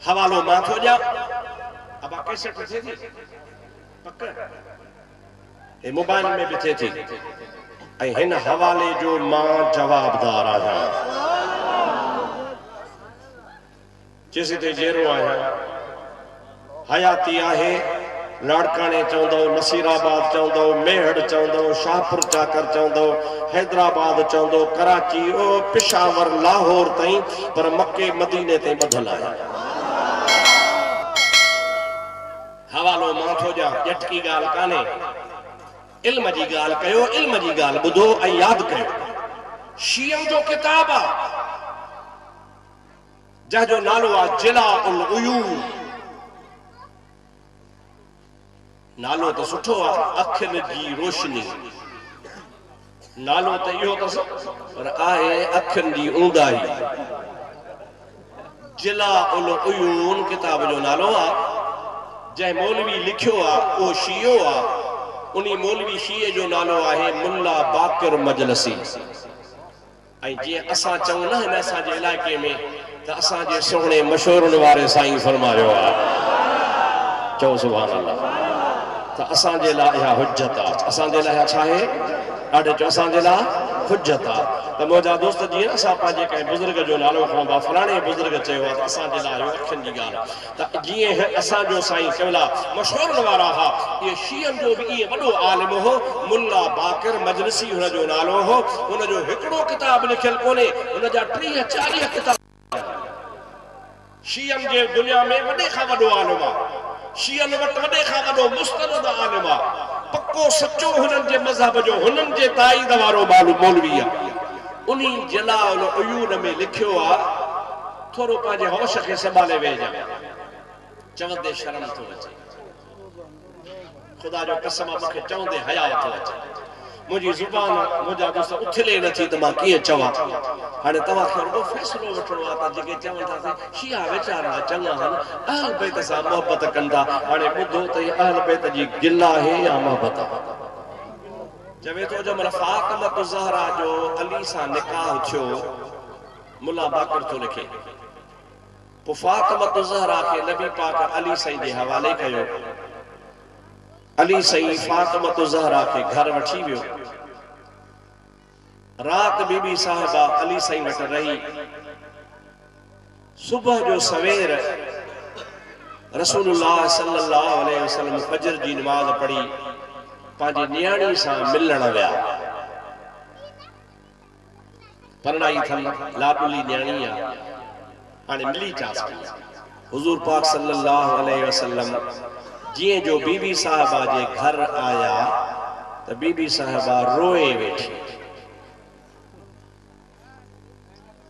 हवालो मां थो ॾियां अबा कैसेट थिए थी पक हे मोबाइल में भी थिए थी ऐं हिन हवाले जो मां जवाबदार आहियां जेसी ते जेरो आहियां हयाती आहे लाड़काने चवंदो नसीराबाद चवंदो मेहड़ चवंदो शाहपुर चाकर चवंदो हैदराबाद चवंदो कराची ओ पेशावर लाहौर ताईं पर मक्के मदीने ताईं ॿधल आहे हवालो मां थो ॾियां ॼटकी ॻाल्हि कान्हे इल्म जी ॻाल्हि कयो इल्म जी ॻाल्हि ॿुधो ऐं यादि कयो शीयम जो किताब आहे जंहिंजो नालो आहे जिलाउल उयून नालो तो सुठो आहे अखियुनि जी रोशनी नालो तो इहो अथसि पर आहे अखियुनि जी ऊंदाही जिलाउल उयून किताब जो नालो आहे जंहिं मौलवी लिखियो आहे उहो शीयो आहे उन्ही मौलवी शीए जो नालो आहे मुल्ला बाकिर मजलसी ऐं जीअं असां चऊं न हिन असांजे इलाइक़े में त असांजे सुहिणे मशहूरनि वारे साईं फरमायो आहे चओ सुभान अल्लाह त असांजे लाइ इहा हुज्जत आहे असांजे लाइ छा आहे ॾाढे चओ असांजे लाइ हुज्जत आहे त मुंहिंजा दोस्त जीअं असां पंहिंजे कंहिं बुज़ुर्ग जो नालो खणूं था फलाणे बुज़ुर्ग चयो आहे त असांजे लाइ अखियुनि जी ॻाल्हि त जीअं असांजो साईं केवल मशहूरनि वारा हुआ इहे शीयनि जो बि ईअं वॾो आलिम हो मुल्ला बाकिर मजलिसी हुनजो नालो हो हुनजो हिकिड़ो किताब लिखियलु कोन्हे हुनजा 30-40 किताब शीयनि जे दुनिया में वॾे खां वॾो आलिम आहे शीयनि वटि वॾे खां वॾो मुस्तनद आलिम आहे पक्को सचो हुननि जे मज़हब जो हुननि जे ताईद वारो मौलवी आहे उन्ही जलाउल उयून में लिखियो आहे थोरो पंहिंजे होश खे संभाले वेहिजां चवंदे शर्म थो अचे ख़ुदा जो कसम मूंखे चवंदे हया थो अचे मुंहिंजी ज़ुबान मुंहिंजा दोस्त उथले नथी त मां कीअं चवां हाणे तव्हांखे रुॻो फ़ैसिलो वठिणो आहे त जेके चवनि था शिया वीचारा चङा आहिनि अहल बैत सां मोहबत कनि था हाणे ॿुधो त हीअ अहल बैत जी गिल आहे या मोहबत आहे चवे थो जंहिंमहिल फातिमत ज़हरा जो अली सां निकाह थियो मुल्ला बाकिर थो लिखे पोइ फातिमत ज़हरा खे नबी पाक अली साईं जे हवाले कयो अली साईं फातिमत ज़हरा के घर वठी वियो रात बीबी साहिबा अली साईं वटि रही सुबह जो सवेर रसूलुल्लाह सल्लल्लाहु अलैहि वसल्लम फजर जी नमाज पढ़ी पंहिंजी नियाणी सां मिलण विया परणाई थन लाडली न्याणी आहे हाणे मिली चास हुजूर पाक सल्लल्लाहु अलैहि वसल्लम जिए जो बीबी साहबा जे घर आया तो बीबी साहबा रोए वेठी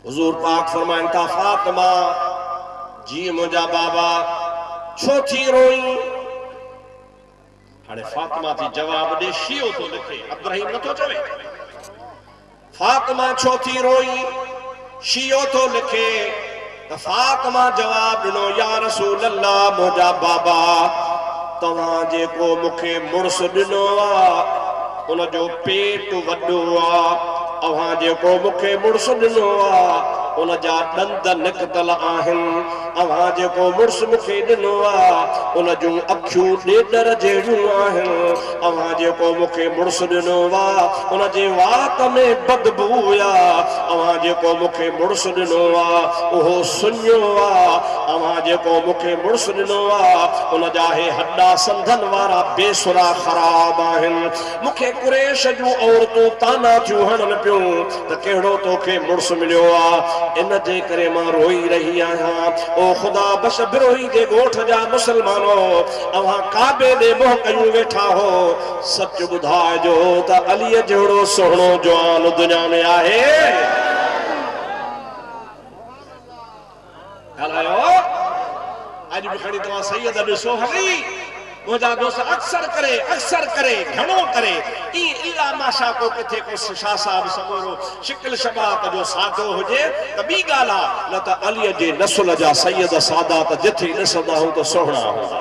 हुजूर पाक फरमाइन था फातिमा जी मुझा बाबा छो थी रोई हाणे फातिमा थी जवाब दे शियो तो लिखे अब्राहिम न तो चवे फातिमा छो थी रोई शियो तो लिखे तो फातिमा जवाब दिनो या रसूल अल्लाह मुझा बाबा तव्हां जेको मूंखे मुड़स ॾिनो आहे उन जो पेट वॾो आहे अव्हां जेको मूंखे मुड़स ॾिनो आहे उन जा ॾंद निकतल आहिनि अव्हां जेको मुड़स मूंखे ॾिनो आहे उन जूं अखियूं ॾेडर जहिड़ियूं आहिनि अव्हां जेको मूंखे मुड़स ॾिनो आहे उन जे वात में बदबू आहे अव्हां जेको मूंखे मुड़स ॾिनो आहे उहो सुञो आहे अव्हां जेको मूंखे मुड़स ॾिनो आहे उन जा हे हॾा संधन वारा बेसुरा ख़राब आहिनि मूंखे कुरैश जूं औरतूं ताना थियूं हणनि पियूं त कहिड़ो तोखे मुड़स मिलियो आहे इन जे करे मां रोई रही आहियां ओ खुदा बस बिरोही जे ॻोठ जा मुसलमानो अव्हां काबे ॾे मोह कयूं वेठा हो सच ॿुधाइजो त अलीअ जहिड़ो सुहिणो जवान दुनिया में आहे हलायो अॼु बि खणी तव्हां सैयद ॾिसो हली मुझा दोस्त अक्सर करे घणो करे ई इल्ला माशा को किथे को शाह साहब सबोरो शिकल शबात जो सादो हुजे त बी गाला न त अली जे नस्ल जा सैयद सादात जिथे ॾिसंदा हूं त सोहणा हूंदा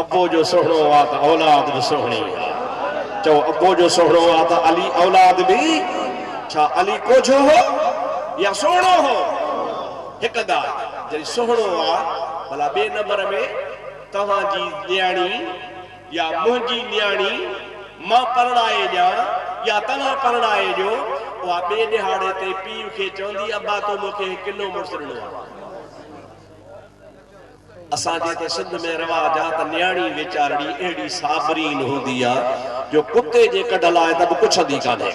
अबो जो सोहणो आ त औलाद बि सोहणी चओ अबो जो सोहणो आ त अली औलाद बि छा अली कोझो हो या सोहणो हो हिक ॻाल्हि जॾहिं सुहिणो आहे भला ॿिए नंबर में तव्हांजी न्याणी या मुंहिंजी न्याणी मां परणाए ॾियां या तव्हां परणाए ॾियो उहा ॿिए ॾिहाड़े ते पीउ खे चवंदी अब्बा तो मूंखे किनो मुड़ुसु ॾिनो आहे। असांजे त सिंध में रवाज आहे त न्याणी वीचारड़ी अहिड़ी साबरीन हूंदी आहे जो कुते जे कढ लाइ त बि पुछंदी कान्हे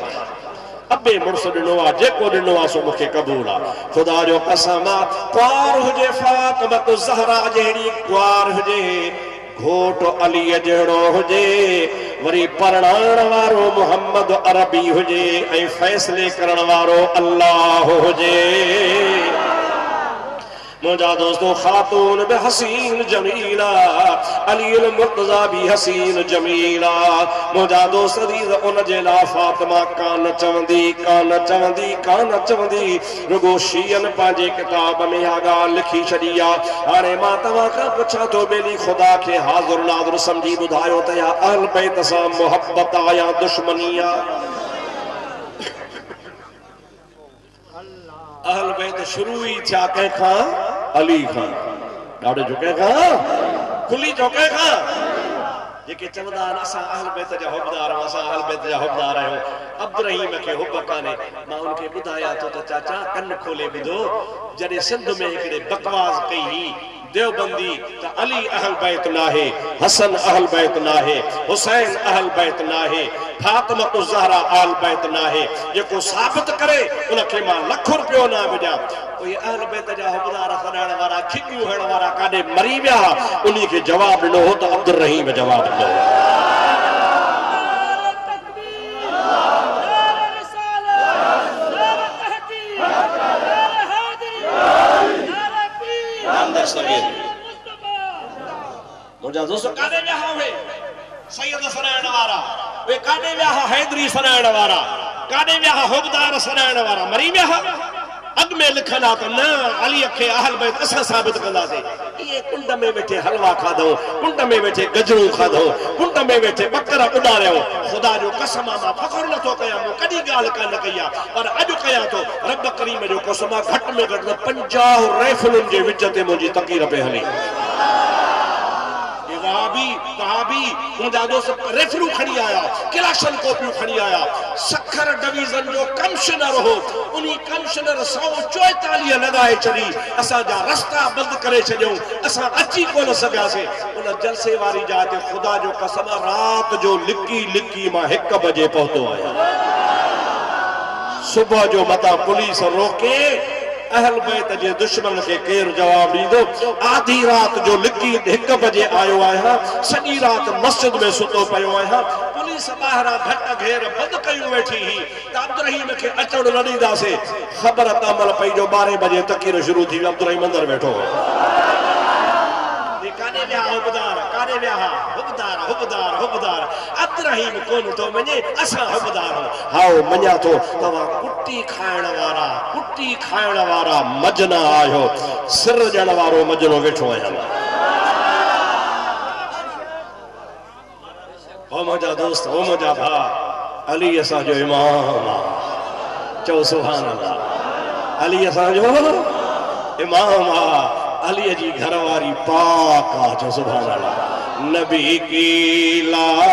अबे मुड़ुसु ॾिनो आहे जेको ॾिनो आहे सो मूंखे क़बूल आहे। ख़ुदा जो कसम आहे कुंवार हुजे फातिमत ज़हरा जहिड़ी कुंवार हुजे घोट अलीअ जहिड़ो हुजे वरी परणाइण वारो मोहम्मद अरबी हुजे ऐं फ़ैसिले करण वारो अल्लाह हुजे। मुझा दोस्तों खातून भी हसीन जमीला अली मुर्तजा भी हसीन जमीला मुझा दोस्त उन जे ला फातिमा कान चवंदी रुगो शियन पंहिंजे किताब में आ ॻाल्हि लिखी छॾी आहे। हाणे मां तव्हां खां पुछां थो बेली ख़ुदा खे हाज़ुर नाज़ुर सम्झी ॿुधायो त या अहल बैत सां मोहब्बत आहे या दुश्मनी आहे। अहल बैत शुरू ही थिया कंहिंखां अली खां ॾाढो झुके खां खुली झुके खां जेके चवंदा आहिनि असां अहल बैत जा हुबदार आहियूं असां अहल बैत जा हुबदार आहियूं अब्दुर्रहीम खे हुब कान्हे। मां उनखे ॿुधायां थो त चाचा कन खोले ॿुधो जॾहिं सिंध में हिकिड़े बकवास कई हुई देवबंदी त अली अहल बैत नाहे हसन अहल बैत नाहे हुसैन अहल बैत नाहे फातिमा ज़हरा अहल बैत नाहे जेको साबित करे उनखे मां लख रुपयो ना विझां। कोई अहल बैत जा हुबदार सॾाइण वारा खिकियूं हणण वारा काॾे मरी विया उन्ही खे जवाब ॾिनो हो त अब्दुर्रहीम जवाब ॾिनो। मुझा दोस्त काॾे विया हुए सैयद सॾाइण वारा वे काॾे विया हैदरी सॾाइण वारा काॾे विया हुबदार सॾाइण वारा मरी विया अॻ में लिखंदा त न अलीअ खे अहल बैत असां साबित कंदासीं। इहे कुंड में वेठे हलवा खाधो कुंड में वेठे गजरूं खाधो कुंड में वेठे बकर उॾारियो। ख़ुदा जो कसम मां फ़ख्रु नथो कयां मूं कॾहिं ॻाल्हि कान कई आहे पर अॼु कयां थो रब करीम जो कसम घटि में घटि 50 राइफलुनि जे विच ते मुंहिंजी तक़ीर पे हली। मुझा दोस्त रेफरू खड़ी आया क्लाशन कॉपियूं खड़ी आया सखर डिवीजन जो कमिश्नर हो उन्हीं कमिश्नर 144 लगाए छड़ी असा जा रास्ता बंद करे छड़ियो असा अची कोन सगासे उन जलसे वाली जात खुदा जो कसम रात जो लिकी मां 1 बजे पहुतो आया। सुबह जो मता पुलिस रोके अहल बैत जे दुश्मन के केर जवाब दीदो आधी रात जो लिकी 1 बजे आयो आया सॼी रात मस्जिद में सुतो पयो आया पुलिस ॿाहिरां घट घेर बंद कयूं वेठी ही त अब्दुर्रहीम के अचण न ॾींदासीं ख़बर तामल पई जो 12 बजे तक़ीर शुरू थी अब्दुर्रहीम अंदर वेठो काॾे विया हुबदार अब्दुर्रहीम कोन तो मञे असां हुबदार हाओ मञा थो तव्हां कुट्टी खाइण वारा मजना आयो सिर ॾियण वारो मजनो वेठो आहियां। ओ मुंहिंजा दोस्त ओ मुंहिंजा भाउ अली असांजो इमाम आहे चओ सुभान अल्लाह अली असांजो इमाम आहे अली जी घरवारी पाक आहे चओ सुभान अल्लाह। नबी की लाडली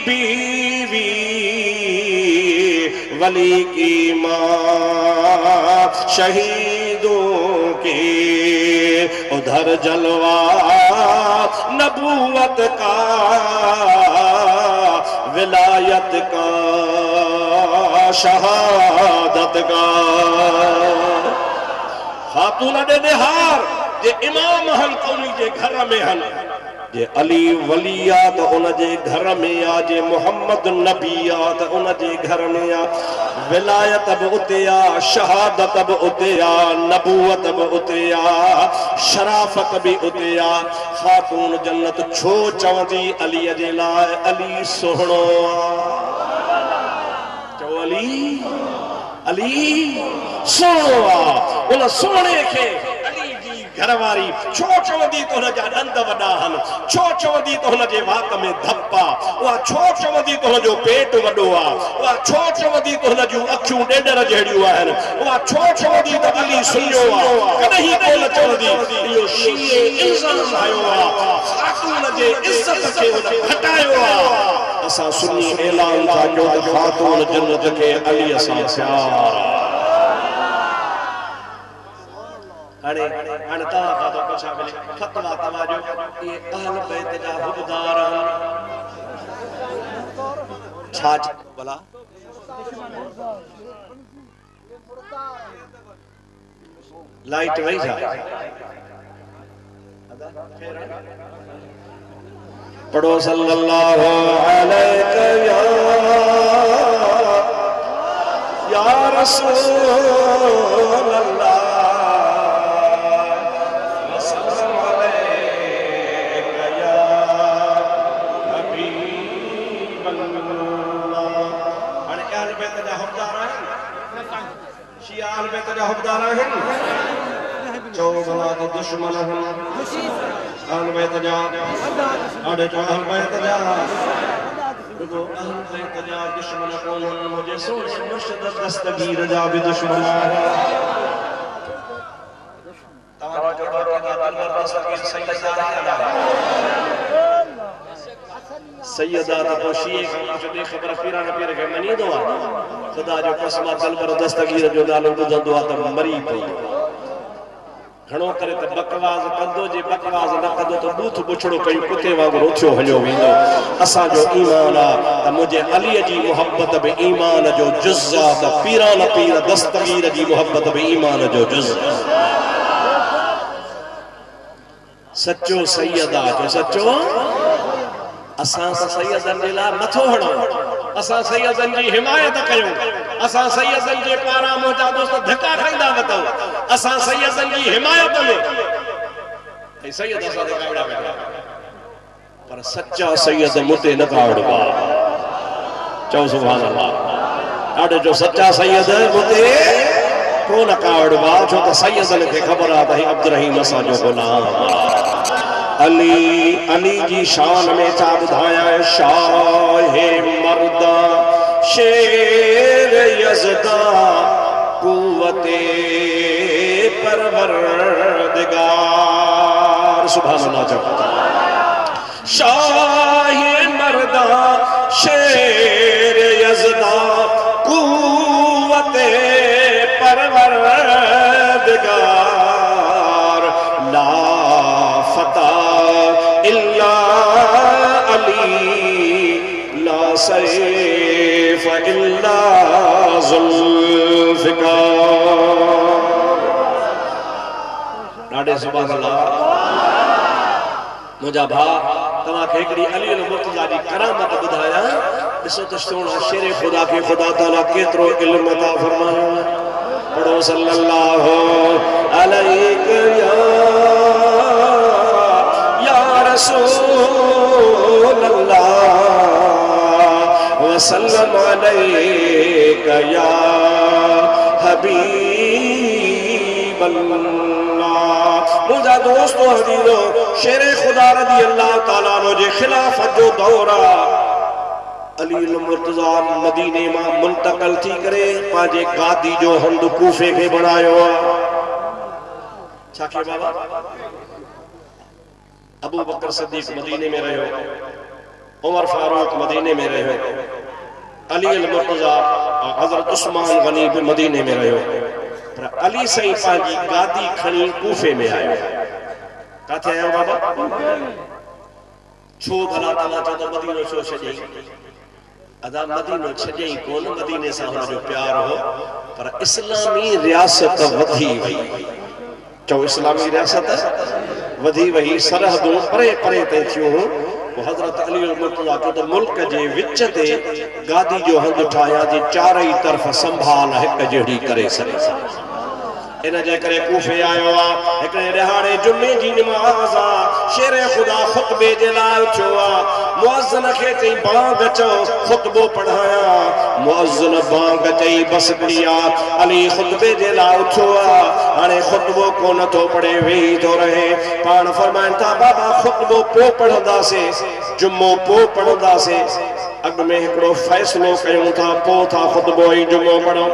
बीवी वली की माँ शहीदों के उधर जलवा नबूवत का विलायत का शहादत का खातून दे निहार जे इमाम हल कौनी जे घर में हल जे अली वलिया तो उन जे घर में आ जे मोहम्मद नबी आ तो उन जे घर में आ विलायत भी उते आ शहादत भी उते आ नबूवत भी उते आ शराफत भी उते आ। खातून जन्नत छो चवंदी अली जे लाए अली सोहणो चो अली सोहणो आ उन सोहणे के अली जी घरवारी छो चवंदी तो हुन जा दंद वॾा आहिनि, छो चवंदी तो हुन जे वात में धप आहे, उहा छो चवंदी तो हुनजो पेट वॾो आहे, उहा छो चवंदी तो हुन जूं अखियूं ॾेडर जहिड़ियूं आहिनि, उहा छो चवंदी त दिली सुञो आहे, कॾहिं कोन चवंदी इहो शीए इल्ज़ाम आयो आहे, ख़ातून जे इज़त खे हुन घटायो आहे। असां सुन्नी ऐलान था कयूं त ख़ातून जन्नत खे अलीअ सां प्यार आहे। हाणे तव्हां खां थो पुछां भले फतवा तव्हांजो इहे अहल बैत जा हुबदार छा भला लाइट वही छा पढ़ो सल्लल्लाहु अलैहि या रसूल अल्लाह आल बैत जा हुबदार आहिनि चओ भला त दुश्मन आहिनि आल बैत जा आड़े चओ आल बैत जा रुगो आल बैत जा दुश्मन कोन्हनि मुंहिंजे सोने मुर्शिद दस्तगीर जा बि दुश्मन आहिनि। तव्हांजो सैयदा त पोइ शीए खां पुछंदे ख़बर पीरान पीर खे मञींदो आहे, ख़ुदा जो कसम दलबर दस्तगीर जो नालो ॿुधंदो आहे त मरी पवंदो। घणो करे त बकवास कंदो, जे बकवास न कंदो त बूथ बुछड़ो कई कुते वांगुरु उथियो हलियो वेंदो। असांजो ईमान आहे त मुंहिंजे अलीअ जी मुहबत बि ईमान जो जुज़ आहे, त पीरान पीर दस्तगीर जी मुहबत बि ईमान जो जुज़ आहे। सचो सैयदा जो सचो असां सैयदनि जे लाइ मथो हणो, असां सैयदनि जी हिमायत कयूं, असां सैयदनि जे पारां मुंहिंजा दोस्त धका खाईंदा वतऊं, असां सैयदनि जी हिमायत में सैयद असां ते कावड़ा वेठा पर सच्चा सैयद मुते न कावड़बा। चओ सुभान अल्लाह। ॾाढो जो सच्चा सैयद मुते कोन कावड़बा, छो त सैयदनि खे ख़बर आहे त ही अब्दुर्रहीम असांजो गुलाम अली जी शान में छा ॿुधायां शाहे मर्दा शेर यज़दा कुव्वते परवरदिगार सुभान अल्लाह चओ शाहे मर्दा शेर यज़दा कुव्वते परवरदिगार ला फता इल्ला अली ला सैफ इल्ला ज़ुल्फ़िकार। ॾाढे सुभान अल्लाह। मुंहिंजा भाउ तव्हांखे हिकिड़ी अली मुर्तज़ा जी करामत ॿुधायां। ॾिसो त सोना शेर ख़ुदा खे ख़ुदा ताला केतिरो इल्म अता फरमायो। पढ़ो सल्लल्लाहु अलैहि या रसूल अल्लाह वसल्लम अलैका या हबीब अल्लाह। मुंहिंजा दोस्तो हज़ीरो शेर ख़ुदा रज़ी अल्लाह ताला अन्हु जे खिलाफ़त जो दौर आहे। अली मुर्तज़ा मदीने मां मुंतक़ल थी करे पंहिंजे गादी जो हंध कूफे खे बणायो आहे। छा खे बाबा अबू बकर सिद्दीक़ मदीने में रहियो, उमर फारूक मदीने में रहियो, अली मुर्तज़ा हज़रत उस्मान गनी भी मदीने में रहियो, पर अली साईं पंहिंजी गादी खणी कूफे में आयो। किथे आयो बाबा? छो भला तव्हां चओ त मदीनो छो छॾियईं? अदा मदीनो छॾियईं कोन, मदीने सां हुनजो प्यार हो, पर इस्लामी रियासत वधी वई। चओ इस्लामी रियासत वधी वई, सरहदूं परे परे ते थियूं। हज़रत अली मुर्तज़ा चओ त मुल्क जे विच ते गादी जो हंधु ठाहियां जे चारई तरफ़ संभाल हिकु जहिड़ी करे सघे। इन जे करे कूफे आयो आहे। हिकिड़े ॾिहाड़े जुमे जी नमाज़ आहे, शेर ख़ुदा ख़ुतबे जे लाइ उथियो आहे। मुअज़्ज़िन खे चई बांग चओ, ख़ुतबो पढ़ायां। मुअज़्ज़िन बांग चई बस करिया। अली ख़ुतबे जे लाइ उथियो आहे। हाणे खुतबो को नथो पढ़े वेही तो रहे पाण फरमाइन था बाबा खुतबो पो पढ़ंदासे जुम्मो पो पढ़ंदासे अग में हिकड़ो फैसलो कयूं था पो था खुतबो ही जुम्मो पढ़ूं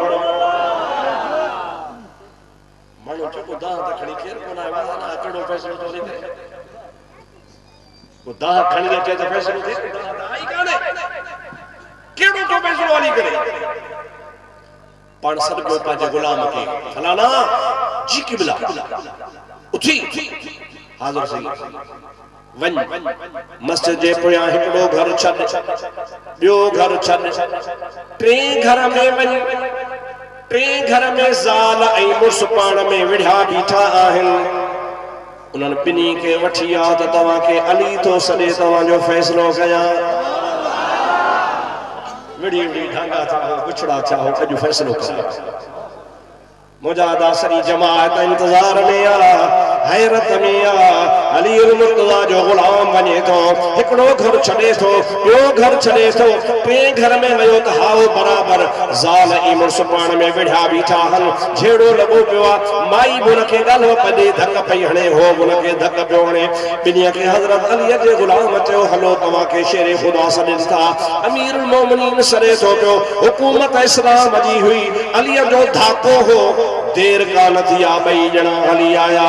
मानो चको दा त खणी केर कोना वाला ना कड़ो फैसलो तो ली वो दा खणी अचे त फैसलो थे आई काने केड़ो तो फैसलो वाली करे पाण सदको पाजे गुलाम के फलाना जी किबला उठी हाजिर सही वन मस्जिद जे पोया हिकड़ो घर छड बियो घर छड टे घर में वन टे घर में ज़ाल ऐं मुर्स पाण में विढ़ा बीठा आहिनि उन्हनि ॿिन्ही खे वठी आ त तव्हांखे अली थो सॾे तव्हांजो फ़ैसिलो कयां विड़ी विड़ी ढांगा था गुछड़ा था अॼु फ़ैसिलो कयां मुजादा सरी जमात इंतजार में आ हैरत में आ अली मुर्तजा जो गुलाम बने तो हिकड़ो घर छड़े तो बियो घर छड़े तो टे घर में वयो त हाओ बराबर ज़ाल ऐं मुर्स पाण में विढ़ा बीठा हन झेड़ो लगो पियो आ माई बुन खे गालो पदे धक पई हणे हो बुन खे धक पियो हणे बिनी के हजरत अली जे गुलाम चयो हलो तवा के शेरे खुदा सॾनि था अमीरुल मोमिनीन सरे तो पियो हुकूमत इस्लाम जी हुई अली जो धाको हो देर का नथिया बई जना हली आया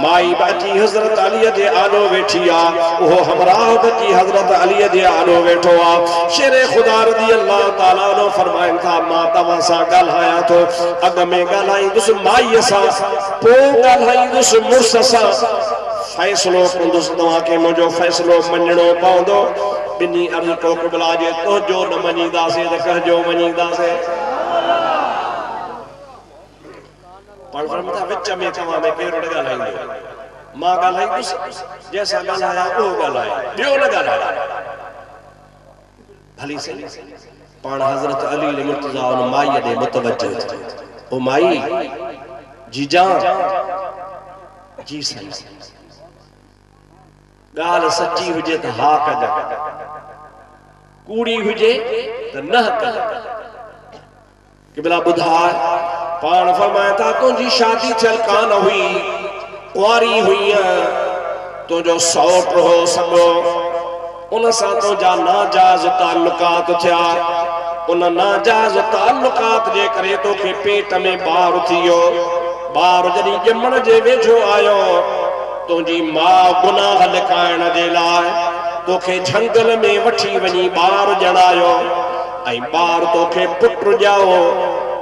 माई बाजी हजरत अली जे आलो वेठी आ वो हमराह बची हजरत अली जे आलो वेठो आ शेरे खुदा रज़ी अल्लाह ताला नो फरमाइन था मां तवा सा गलहाया तो अग में गलाई दुस माई सा पो गलाई दुस मुर्स सा फैसलो कंदुस तवा के मुजो फैसलो मन्नो पवंदो बिनी अर्ज को क़िबला जे तो जो न मनीदा से त कहजो मनीदा से पर फरमाता विच में तवा में केरो न गलाइंदो मां गलाई जैसा गलाया ओ गलाया बियो न गलाया भली से पाण हजरत अली मुर्तजा उन माई दे मुतवज्जो ओ माई जीजा जी सही गाल सच्ची हुजे त हा कजा कूड़ी हुजे त न कजा किबला बुधा पाण फरमाया था तुझी शादी चल कान हुई कुआरी हुई तुझो सौट हो सगो उन सा तुझा नाजायज ताल्लुकात थिया उन नाजायज ताल्लुकात जे करे तोखे पेट में बार थियो बार जदी जमण जे वेझो आयो तुझी मां गुनाह लिकाइण जे लाइ तोखे झंगल में वठी वनी बार जड़ायो ऐं बार तोखे पुट ॼाओ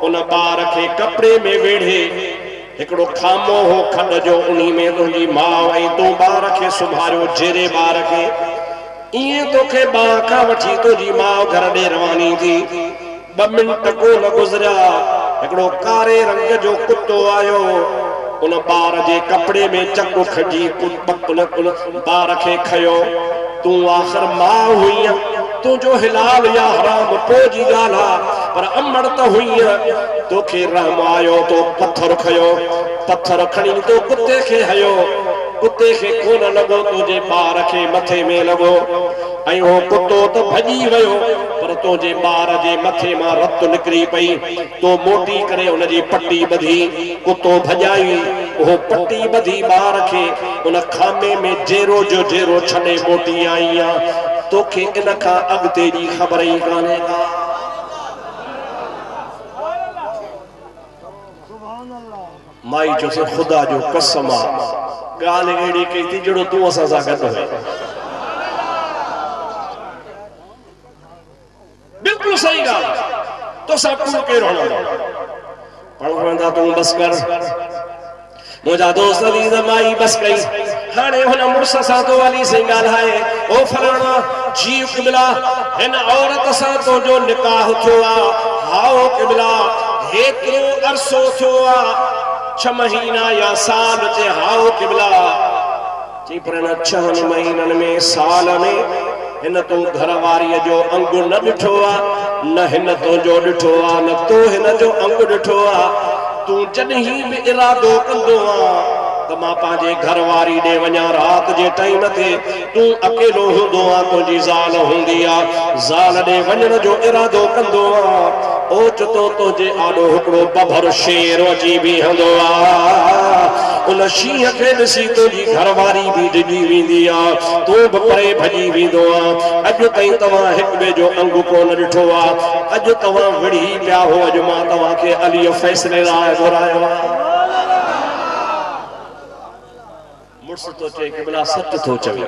उन बार के कपड़े में वेढ़े एकड़ो खामो हो खड जो उनी में तुझी मां ऐं तू बार के सुभारियो जेरे बार के इए तोखे बा का वठी तुझी मां घर दे रवानी थी 2 मिनट को न गुजरिया एकड़ो कारे रंग जो कुत्तो आयो उन बार जे कपड़े में चक्कू खजी कुल बार के खयो तू आखिर मां हुई तू जो हिलाल या हराम पोजी गाला पर अमड़ तो हुई तो के रहम आयो तो पत्थर खयो पत्थर खणी तो कुत्ते के हयो कुत्ते के कोन लगो तुझे बार के मथे में लगो ऐं हो कुत्तो तो भजी वयो पर तुझे बार जे मथे मां रत निकरी पई तो मोटी करे उन जी पट्टी बधी कुत्तो भजाई वो पट्टी बधी बार के उन खामे में जेरो जो जेरो छने मोटी आईया तो के इन का अगते जी खबर ही काने माई जो से खुदा जो कसम गाल एड़ी कई थी जड़ो तू असा सा गद है बिल्कुल सही गाल तो सब को के रोना पढ़वंदा तू बस कर मुझा दोस्त अली माई बस गई हाने हुन मुर्स सा तो अली से गाल है ओ फलाना जी किबला इन औरत सा तो जो निकाह थोआ हाओ किबला हेतरो अरसो थोआ 6 महीना या साल ते हाओ किबला जी पर 6 महीनन में साल में हिन तो घर वारी जो अंग न दिठो न हिन तो जो दिठो न तो हिन जो अंग दिठो तू जॾहिं भी इरादो कंदो त मां पंहिंजे घर वारी ॾे वञा रात जे टाइम ते तू अकेलो हूंदो तुंहिंजी ज़ाल हूंदी ज़ाल ॾे वञण जो इरादो कंदो ओचितो तुंहिंजे आॾो हिकिड़ो बभर शेर अची बीहंदो उन शींहं खे ॾिसी तुंहिंजी घरवारी बि डिॼी वेंदी आहे, तूं बि परे भॼी वेंदो आहे। अॼु ताईं तव्हां हिक ॿिए जो अंग कोन ॾिठो आहे, अॼु तव्हां विढ़ी पिया हो, अॼु मां तव्हांखे अलीअ फ़ैसिले लाइ घुरायो आहे। मुड़ुस तो चए कि भला सच थो चवे,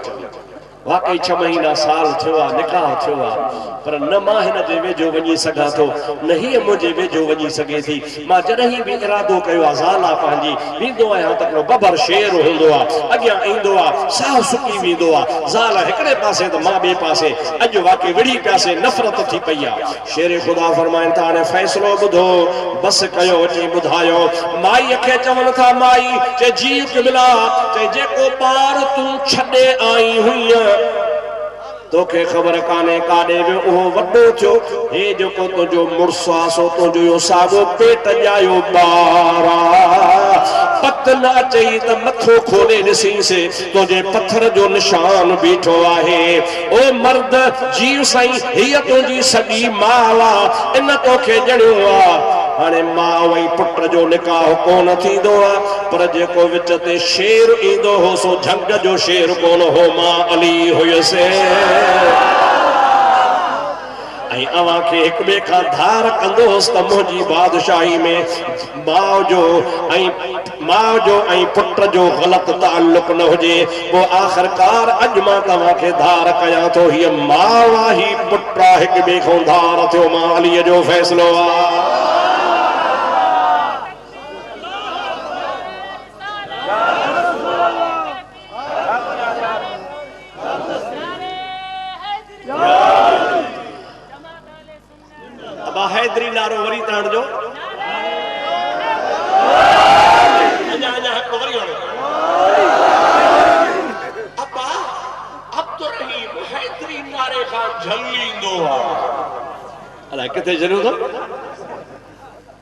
वाकई 6 महीना साल थियो आहे, निकाह थियो आहे, पर न मां हिन जे वेझो वञी सघां थो, न हीअ मुंहिंजे वेझो वञी सघे थी। मां जॾहिं बि इरादो कयो आहे ज़ाल आहे पंहिंजी, वेंदो आहियां त हिकिड़ो बबर शेर हूंदो आहे, अॻियां ईंदो आहे, साहु सुकी वेंदो आहे, ज़ाल हिकिड़े पासे त मां ॿिए पासे। अॼु वाकई विढ़ी पियासीं, नफ़रत थी पई आहे। शेर ख़ुदा फरमाइनि था, हाणे फ़ैसिलो ॿुधो, बस कयो, अची ॿुधायो। माईअ खे चवनि था, माई चए जी किबला, चए जेको ॿार तूं छॾे आई हुई तोखे ख़बर कान्हे काॾे वियो, उहो वॾो थियो, हे जेको तुंहिंजो मुड़ुसु आहे सो तुंहिंजो साॻियो पेट ॼायो ॿार आहे। पत न अचई त मथो खोले ॾिसींसि, तुंहिंजे पत्थर जो निशान बीठो आहे। ओ मर्द जीव साईं, हीअ तुंहिंजी सॼी माउ आहे, इन तोखे ॼणियो आहे। हाणे माउ ऐं पुट जो निकाह कोन थींदो आहे, पर जेको विच ते शेर ईंदो हो सो झंग जो शेर कोन हो, मां अली हुयसि। ऐं अवां खे हिक ॿिए खां धार कंदोसि त मुंहिंजी बादशाही में माउ जो ऐं पुट जो ग़लति ताल्लुक न हुजे। पोइ आख़िरकार अॼु मां तव्हांखे धार कयां थो, हीअ माउ आहे, ही पुट आहे, हिक ॿिए खां धार थियो, मां अलीअ जो फ़ैसिलो आहे। हैदरी नारो वरी ताण जो हैदरी नारे खां झलींदो आहे। अलाए किथे झलियो थो,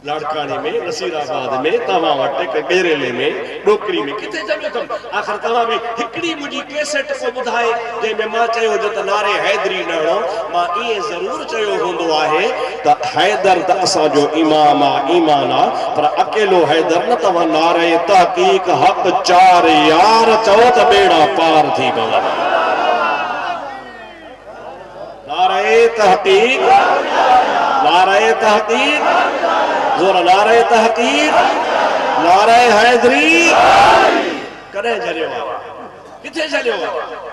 लाड़काने में, नसीराबाद में, तव्हां वटि गेरेले में, डोकरी में, किथे झलियो अथम। आख़िर तव्हां बि हिकिड़ी मुंहिंजी कैसेट को ॿुधाए जंहिंमें मां चयो जो त नारे हैदरी न हणो। मां ईअं ज़रूरु चयो हूंदो आहे त हैदर त असांजो इमाम आहे, ईमान आहे, पर अकेलो हैदर न। तव्हां नारे तहक़ीक़ हक़ 4 यार चओ त बेड़ा पार थी पवनि। नारे तहक़ीक़, नारे तहक़ीक़, ज़ोर नारे तहक़ीक़, नारे हैदरी। कॾहिं झलियो आहे, किथे झलियो आहे?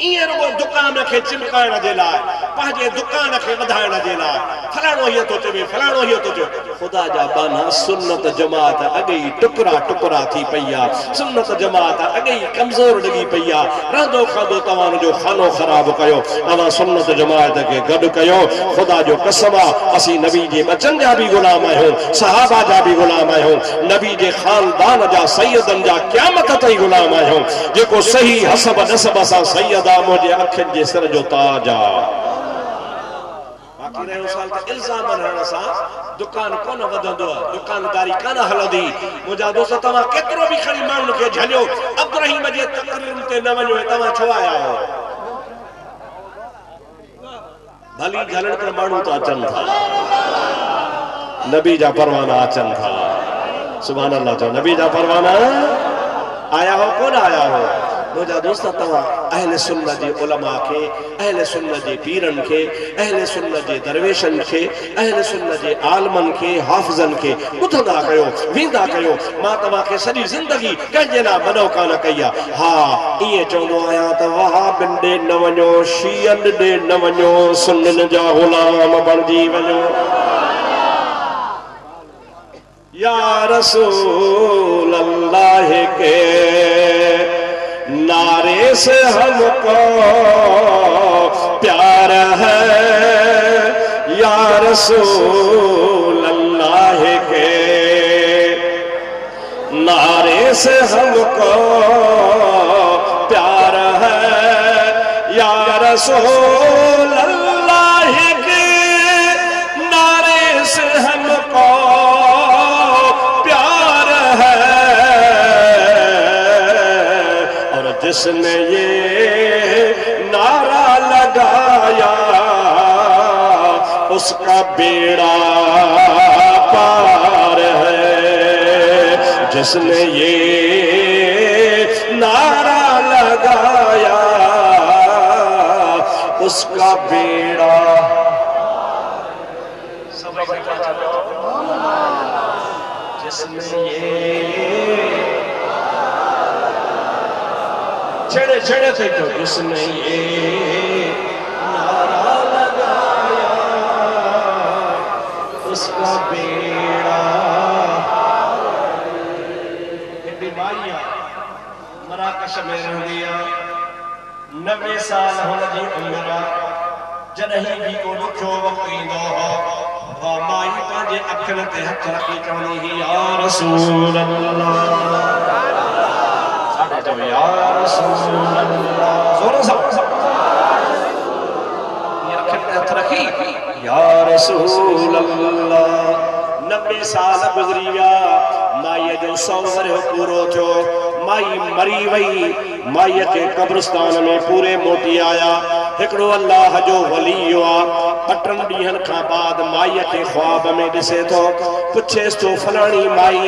ईअं रुगो दुकान खे चिमकाइण जे लाइ, पंहिंजे दुकान खे वधाइण जे लाइ, फलाणो हीअं थो चवे, फलाणो हीअं थो चवे। ख़ुदा जा बाना, सुन्नत जमात अॻे ई टुकड़ा टुकड़ा थी पई आहे, सुन्नत जमात अॻे ई कमज़ोर लॻी पई आहे। रहंदो खाधो तव्हांजो खानो ख़राब कयो, तव्हां सुन्नत जमात खे गॾु कयो। ख़ुदा जो कसम आहे, असीं नबी जे बचन जा बि ग़ुलाम आहियूं, सहाबा जा बि ग़ुलाम आहियूं, नबी जे ख़ानदान जा, सैयदनि जा क़यामत ताईं ग़ुलाम आहियूं। जेको सही हसब नसब सां सैयद मुझे अखियुनि जे सिर जो ताज आहे। बाक़ी रहियो साल त इल्ज़ाम हणण सां दुकान कोन वधंदो आहे, दुकानदारी कोन हलंदी। मुंहिंजा दोस्त, तव्हां केतिरो बि खणी माण्हुनि खे झलियो, अब्राहिम जे तक़रीरुनि ते न वञो, तव्हां छो आया हो? भली झलण त माण्हू त अचनि था, नबी जा परवाना अचनि था। सुभान अल्लाह चओ, नबी जा परवाना आया हो कोन आया हो? मुझा दोस्त, तव्हां अहले सुन्नत जे उलमा खे, अहले सुन्नत जे पीरनि खे, अहले सुन्नत जे दरवेशनि खे, अहले सुन्नत जे आलमनि खे, हाफ़िज़नि खे ॿुधंदा कयो, वेंदा कयो। मां तव्हांखे सॼी ज़िंदगी कंहिंजे लाइ मनो कान कई आहे। हा, ईअं चवंदो आहियां त वहाबिन ॾे न वञो, शियन ॾे न वञो, सुन्नन जा ग़ुलाम बणिजी वञो। या रसूल अल्लाह के नारे से हमको प्यार है, या रसूल अल्लाह के नारे से हमको प्यार है, या रसूल अल्लाह के नारे से हमको प्यार है। जिसने ये नारा लगाया उसका बेड़ा पार है, जिसने ये नारा लगाया उसका बेड़ा जिसने ये छेड़े छेड़े थे तो जिसने ये नारा लगाया उसका बेड़ा मराकश में रहंदिया 90 साल हुनजी उम्र जॾहिं भी को ॾुखियो वक़्तु ईंदो हो माई पंहिंजे अखियुनि ते हथ रखी चवंदी हुई या रसूल अल्लाह साढे चओ या रसूल अल्लाह ज़ोर सां अखियुनि ते हथ रखी या रसूल अल्लाह 90 साल गुज़री विया माईअ जो 100 वरियो पूरो थियो माई मरी वई माईअ खे कब्रिस्तान में पूरे मोटी आया हिकिड़ो अल्लाह जो वली हुआ 8 ॾींहंनि खां बाद माईअ खे ख्वाब में ॾिसे थो पुछेसि थो फलाणी माई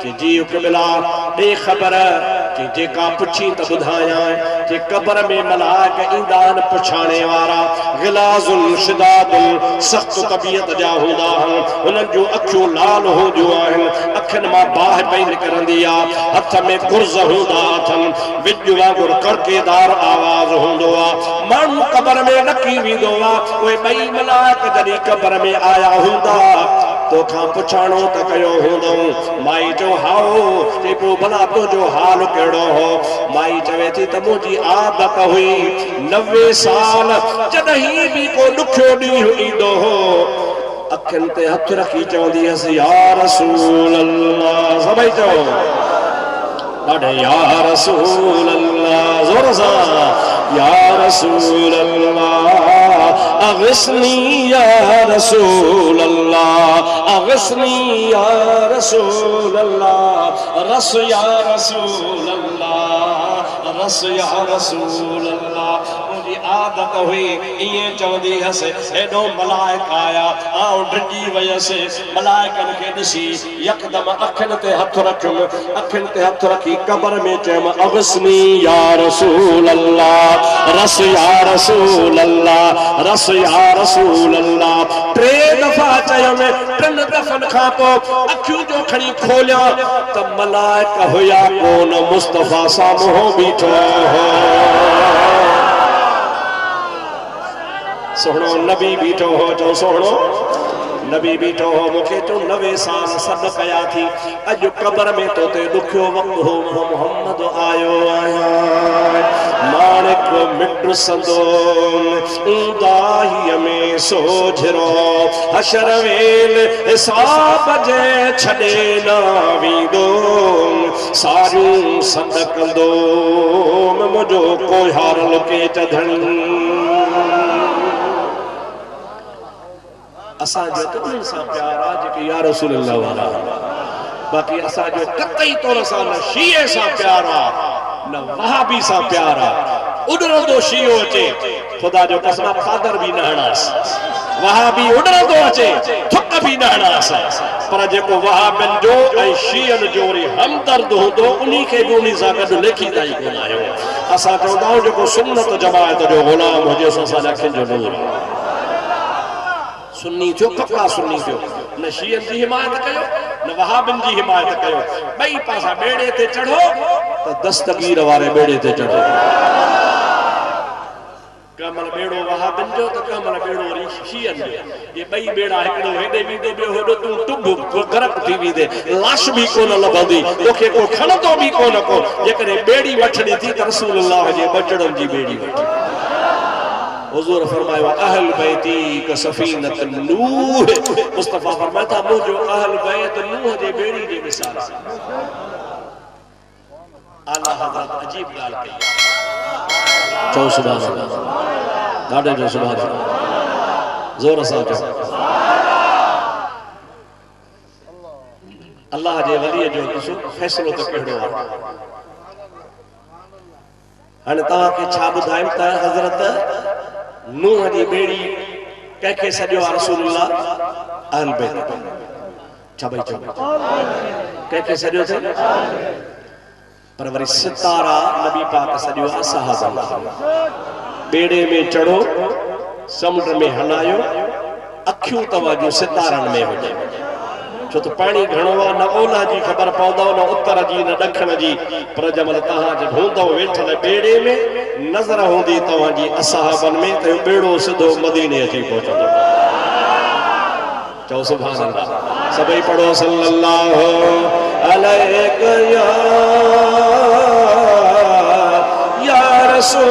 कि जी क़िबला ॾे ख़बर कि जेका पुछी त ॿुधायां कि क़ब्र में मलाइक ईंदा आहिनि पुछाणे वारा ग़िलाज़ुल शिदादुल सख़्त तबियत जा हूंदा आहिनि हुननि जूं अखियूं लाल हूंदियूं आहिनि अखियुनि मां बाहि पई निकिरंदी आहे हथ में गुर्ज़ हूंदा अथनि विज वांगुरु कड़केदार आवाज़ हूंदो आहे माण्हू क़ब्र में ॾकी वेंदो आहे उहे ॿई मलाइक जॾहिं क़ब्र में आया हूंदा तोखां पुछाणो त कयो हूंदो माई चयो हाओ ते पोइ भला तुंहिंजो हाल कहिड़ो हो माई चवे थी त मुंहिंजी आदत हुई 90 साल जॾहिं बि को ॾुखियो ॾींहुं ईंदो हो अखियुनि ते हथ रखी चवंदी हुअसि या रसूल अल्लाह सभई चओ ॾाढे या रसूल अल्लाह ज़ोर सां या रसूल अल्लाह अग़िस्नी या रसूल अल्लाह अग़िस्नी या रसूल अल्लाह रस या रसूल अल्लाह रस या रसूल अल्लाह मुंहिंजी आदत हुई ईअं चवंदी हुअसि एॾो मलाइक आया आउं डिॼी वयसि मलाइकनि खे ॾिसी यकदमि अखियुनि ते हथ रखियुमि अखियुनि ते हथ रखी क़ब्र में चयुमि अग़िस्नी या रसूल अल्लाह रस या रसूल अल्लाह रस या रसूल अल्लाह 3 दफ़ा चयुमि 3 दफ़नि खां पोइ अखियूं जो खणी खोलिया त मलाइक हुया कोन मुस्तफ़ा साम्हूं बीठो हो सोहणो नबी बीठो हो जो सोहणो नबी बीठो हो मूंखे तो 90 साल सॾ कया थी अॼु क़ब्र में तो ते ॾुखियो वक़्तु हो मोहम्मद आयो आहियां माणिक मिट संदो ऊंदाहीअ में सोझरो हशर वेल हिसाब जे छॾे न वेंदो सारियूं सॾ कंदो मुंहिंजो कोहारल के चधणी असांजो त उन्हनि सां प्यार आहे जेके या रसूल अल्लाह वारा बाक़ी असांजो कतई तौर सां न शीए सां प्यार आहे न वहाबी सां प्यार आहे उॾरंदो शीओ अचे ख़ुदा जो कसम क़ादर बि न हणांसि वहाबी उॾरंदो अचे थुक बि न हणांसि पर जेको वहाबियुनि जो ऐं शीअनि जो वरी हमदर्द हूंदो उन्ही खे बि उन्ही सां गॾु लेखी ताईं कोन आहियो असां चवंदा आहियूं जेको सुन्नत जमायत जो ग़ुलाम हुजे सो असांजा अखियुनि जो नूर सुन्नी थियो पक्का सुन्नी थियो न शीयन जी हिमायत कयो न वहाबिन जी हिमायत कयो बई पासा बेड़े ते चढ़ो त दस्तगीर वारे बेड़े ते चढ़ो कमल बेड़ो वहाबिन जो त कमल बेड़ो शीयन जो ये बई बेड़ा हिकड़ो हेडे वींदो ॿियो हेडो तू टुब गरक थी वींदे लाश भी कोन लभंदी तोखे को खणंदो भी कोन को जेकॾहिं बेड़ी वठणी थी त रसूलुल्लाह जे बचड़नि जी बेड़ी वठी हुजूर फरमायो अहल बैती का सफीनत नूह मुस्तफा फरमाता मुझो अहल बैत नूह जे बेड़ी जे मिसाल आला हज़रत अजीब गाल कई चो सुभान अल्लाह ॾाढे जो सुभान अल्लाह ज़ोर सां चो अल्लाह जे वली जो फ़ैसिलो त कहिड़ो आहे हाणे तव्हांखे छा ॿुधायूं त हज़रत नूह जी बेड़ी कंहिंखे सॼो रसूलुल्लाह अहल बैत छा भाई चओ कंहिंखे सॼो थे पर वरी सितारा नबी पाक सॼो असहाबा बेड़े में चढ़ो समुंड में हलायो अखियूं तव्हां सितारनि में हुजे छो तो पानी घणो आहे न ओलह जी ख़बर पवंदव न उत्तर जी न ॾखण जी पर जंहिंमहिल तव्हां हूंदव वेठल बेड़े में नज़र हूंदी तव्हांजी असहाबनि में त बेड़ो सिधो मदीने अची पहुचंदो चओ सुभान अल्लाह सभई पढ़ो सल्लल्लाहु अलैहि या रसूल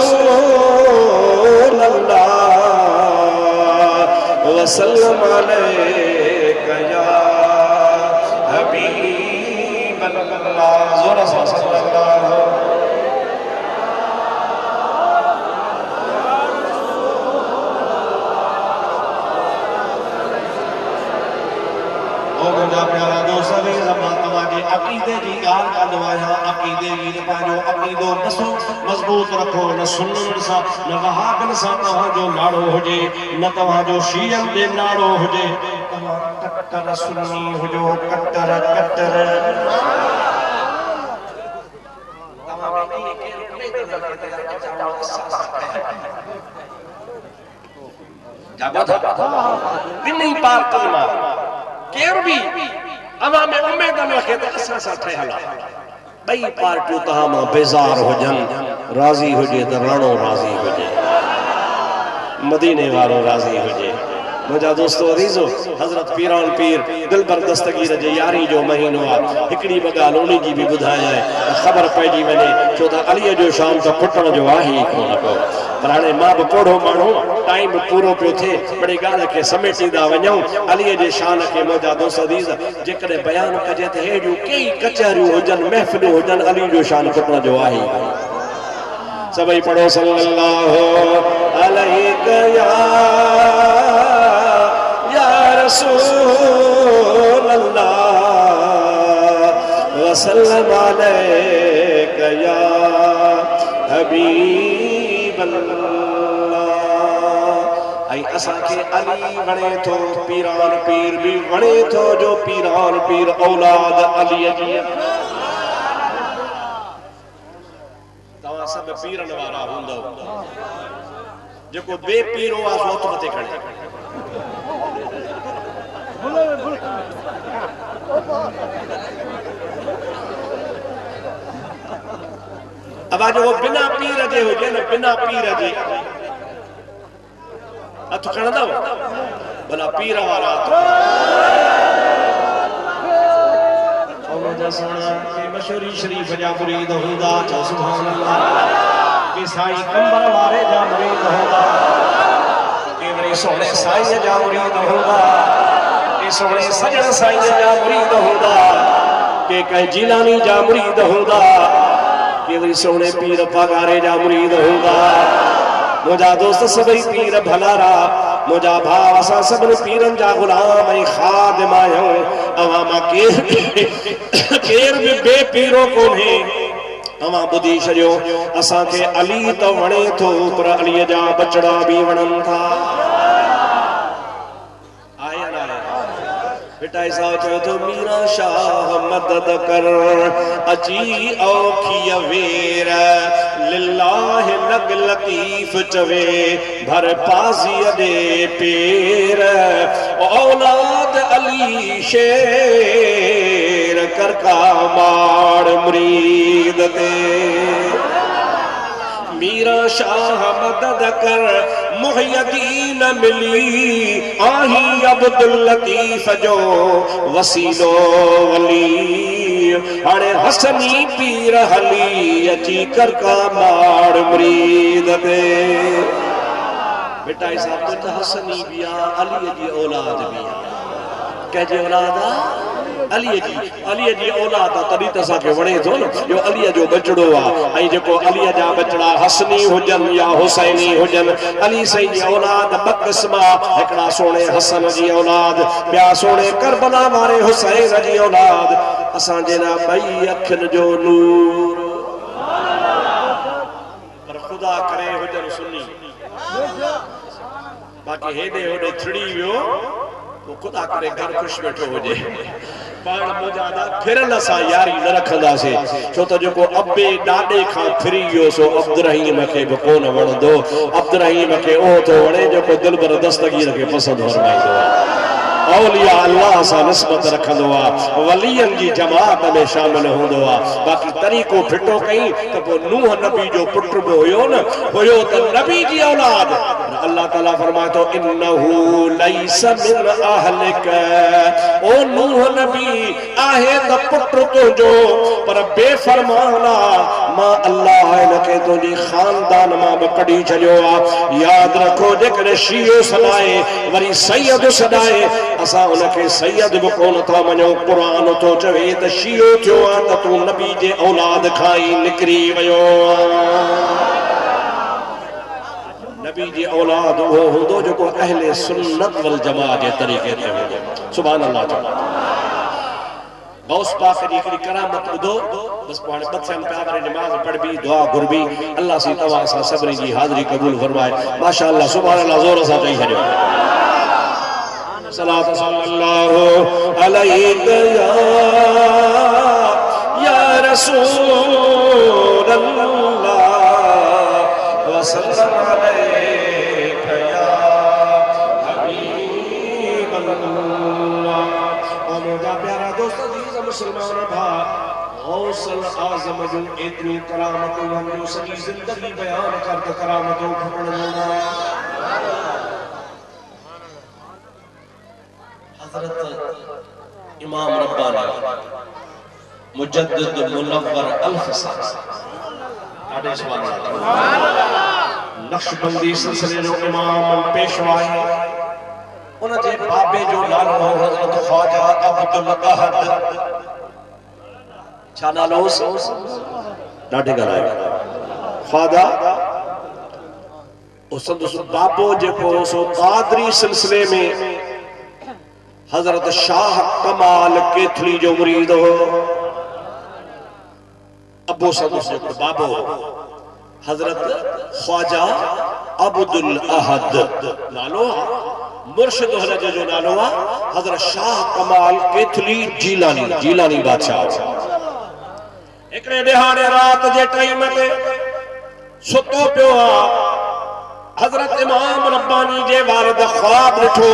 अल्लाह वसल्लम अलैका या हबीब अल्लाह ज़ोर से सल्लल्लाहु ओ मुंहिंजा प्यारा दोस्त वे मां तव्हांजे अक़ीदे जी ॻाल्हि कंदो आहियां अक़ीदे जी पंहिंजो अक़ीदो मज़बूत रखो न सुन्नतनि सां न वहाबनि सां तव्हांजो नाड़ो हुजे न तव्हांजो शीयनि ते नाड़ो हुजे तव्हां कट्टर सुन्नी हुजो कट्टर कट्टर ॿिन्ही पार्टियुनि मां केर भी अवा में उम्मीद न रखे तो असा सा ठहला बई पार्टियों तहां मां बेजार हुजन राजी हुजे तो राणो राजी हुजे मदीने वारो राजी हुजे मुझा दोस्तों अजीजो हजरत पीरान पीर दिलबर दस्तगीर जे यारी जो महीनो आ हिकड़ी बगाल उनी जी भी बुधाया है खबर पईजी वने छो त अली जो शाम तो फुटण जो आहे कोन को पर हाणे मां भी पोढ़ो माण्हू टाइम पूरो पियो थे बड़ी गाल के समेटींदा वञूं अली जे शान के मुझा दोस्त अजीज जेकॾहिं बयान कजे त हेड़ियूं कई कचहरियूं हुजन महफ़िलूं हुजन अली जो शान फुटण जो आहे सभई पढ़ो सल्लल्लाहु अलैहि या रसूल अल्लाह वसल्लम अलैका या हबीब अल्लाह आई असा के अली वणे थो पीरान पीर भी वणे थो जो पीरान पीर औलाद अली जी तव्हां सब पीरन वारा हूंदव जेको बे पीरो आ सोच मथे खणे अब आज वो बिना पीर जे हुजे न बिना पीर जे हथ खणंदव भला पीर वारा मशहूरी शरीफ जा मुरीद हूंदा चओ सुभान अल्लाह के साईं कंबर वारे जा मुरीद हूंदा के वरी सोने साईं जा मुरीद हूंदा के सोने सजण साईं जा मुरीद हूंदा के कहीं जिलानी जा मुरीद हूंदा के वरी सोने पीर पगारे जा मुरीद हूंदा मुझा दोस्त सभई पीर भलारा मुझा भाव असा सभिनी पीरन जा गुलाम ऐं खादिम आहियूं अवां मां केर भी बे पीरो कोन्हे अवां ॿुधी छॾियो असांखे अली त वणे थो पर अलीअ जा बचड़ा भी वणनि था बेटा ऐसा चो तो मीरा शाह मदद कर अजी औखी वेर लिल्लाह लग लतीफ चवे भर पाजी दे पेर औलाद अली शेर कर का माड़ मुरीद दे मीरा शाह मदद कर मुहय्यदीन मिली आही अब्दुल लतीफ जो वसीलो वली हाणे हसनी पीर हली अची कर का माड़ मुरीद दे बेटा साहब तो हसनी भी आ अली जी औलाद भी आ कहजे औलाद आ अली जी औलाद तड़ी त असांखे वणे थो न जो अली जो बचड़ो आहे ऐं जेको अली जा बचड़ा हसनी हुजन या हुसैनी हुजन अली सईं जी औलाद ॿ क़िस्म हिकड़ा सोने हसन जी औलाद ॿिया सोने करबला वारे हुसैन जी औलाद असांजे ना ॿई अखियुनि जो नूर पर खुदा करे हुजन सुन्नी बाक़ी हेॾे होॾे छिड़ी वियो तो खुदा करे घर खुश बैठो हुजे पाण मुजादा फिरल सा यारी न रखंदा से छो तो जो अबे डाडे खां फिरी गयो सो अब्दुर्रहीम के भी कोन वणंदो अब्दुर्रहीम के ओ तो वणे जो दिलबर दस्तगीर के पसंद फरमाइंदो औलिया अल्लाह सा निस्बत रखंदो आ वलियन जी जमात में शामिल होंदो आ बाकी तरीको फिटो कई तो पो नूह नबी जो पुत्र बि हुयो न हुयो त नबी जी औलाद अल्लाह ताला फरमाए तो इन्नहु लैस मिन अहलिक ओ नूह नबी आहे त पुत्र तुंहिंजो पर बेफरमाना मां अल्लाह इनके तुंहिंजी खानदान मां बि कढी छॾियो आ याद रखो जेकॾहिं शियो सॾाए वरी सैयद सॾाए असा उनके सैयद भी कोन था मनो कुरान तो चवे त शियो थियो आ त तू नबी जे औलाद खाई निकरी वयो नबी जी औलाद वो हुंदो जो अहले सुन्नत वल जमात जे तरीके ते हुंदो सुभान अल्लाह गौस पाक जी हिकड़ी करामत ॿुधो बस पाण बचन प्यारे नमाज पढ़बी दुआ घुरबी अल्लाह सी तवा सा सभनी जी हाज़िरी कबूल फरमाए माशाअल्लाह सुभान अल्लाह जोर सा चई छॾियो सलात सल्लल्लाहु अलैहि या रसूल अल्लाह व सल्लल्लाहु अलैहि या हबीब अल्लाह और मेरा प्यारा दोस्त अजीज मुसलमान भा गौसल आजम जो इतनी करामत हम जो सही जिंदगी बयान करते करामतों खपण हज़रत इमाम रब्बानी मुजद्दिद मुनव्वर अल-फसाद आदे सुभान अल्लाह नक्शबंदी सिलसिले जो इमाम पेशवा है उन जे बाबे जो नालो हज़रत ख्वाजा अब्दुल अहद छा नालो ॾाढे ॻाल्हाए ख्वाजा उस बाबो जेको सो क़ादरी सिलसिले में हजरत शाह कमाल केथली जो मुरीद हो अबू सदुस बाबो हजरत ख्वाजा अब्दुल अहद नालो मुर्शिद हजरत जो नालो हजरत शाह कमाल केथली जीलानी बादशाह एकड़े दिहाड़े रात जे टाइम ते सुतो पियो हजरत इमाम रब्बानी जे वालिद ख्वाब ॾिठो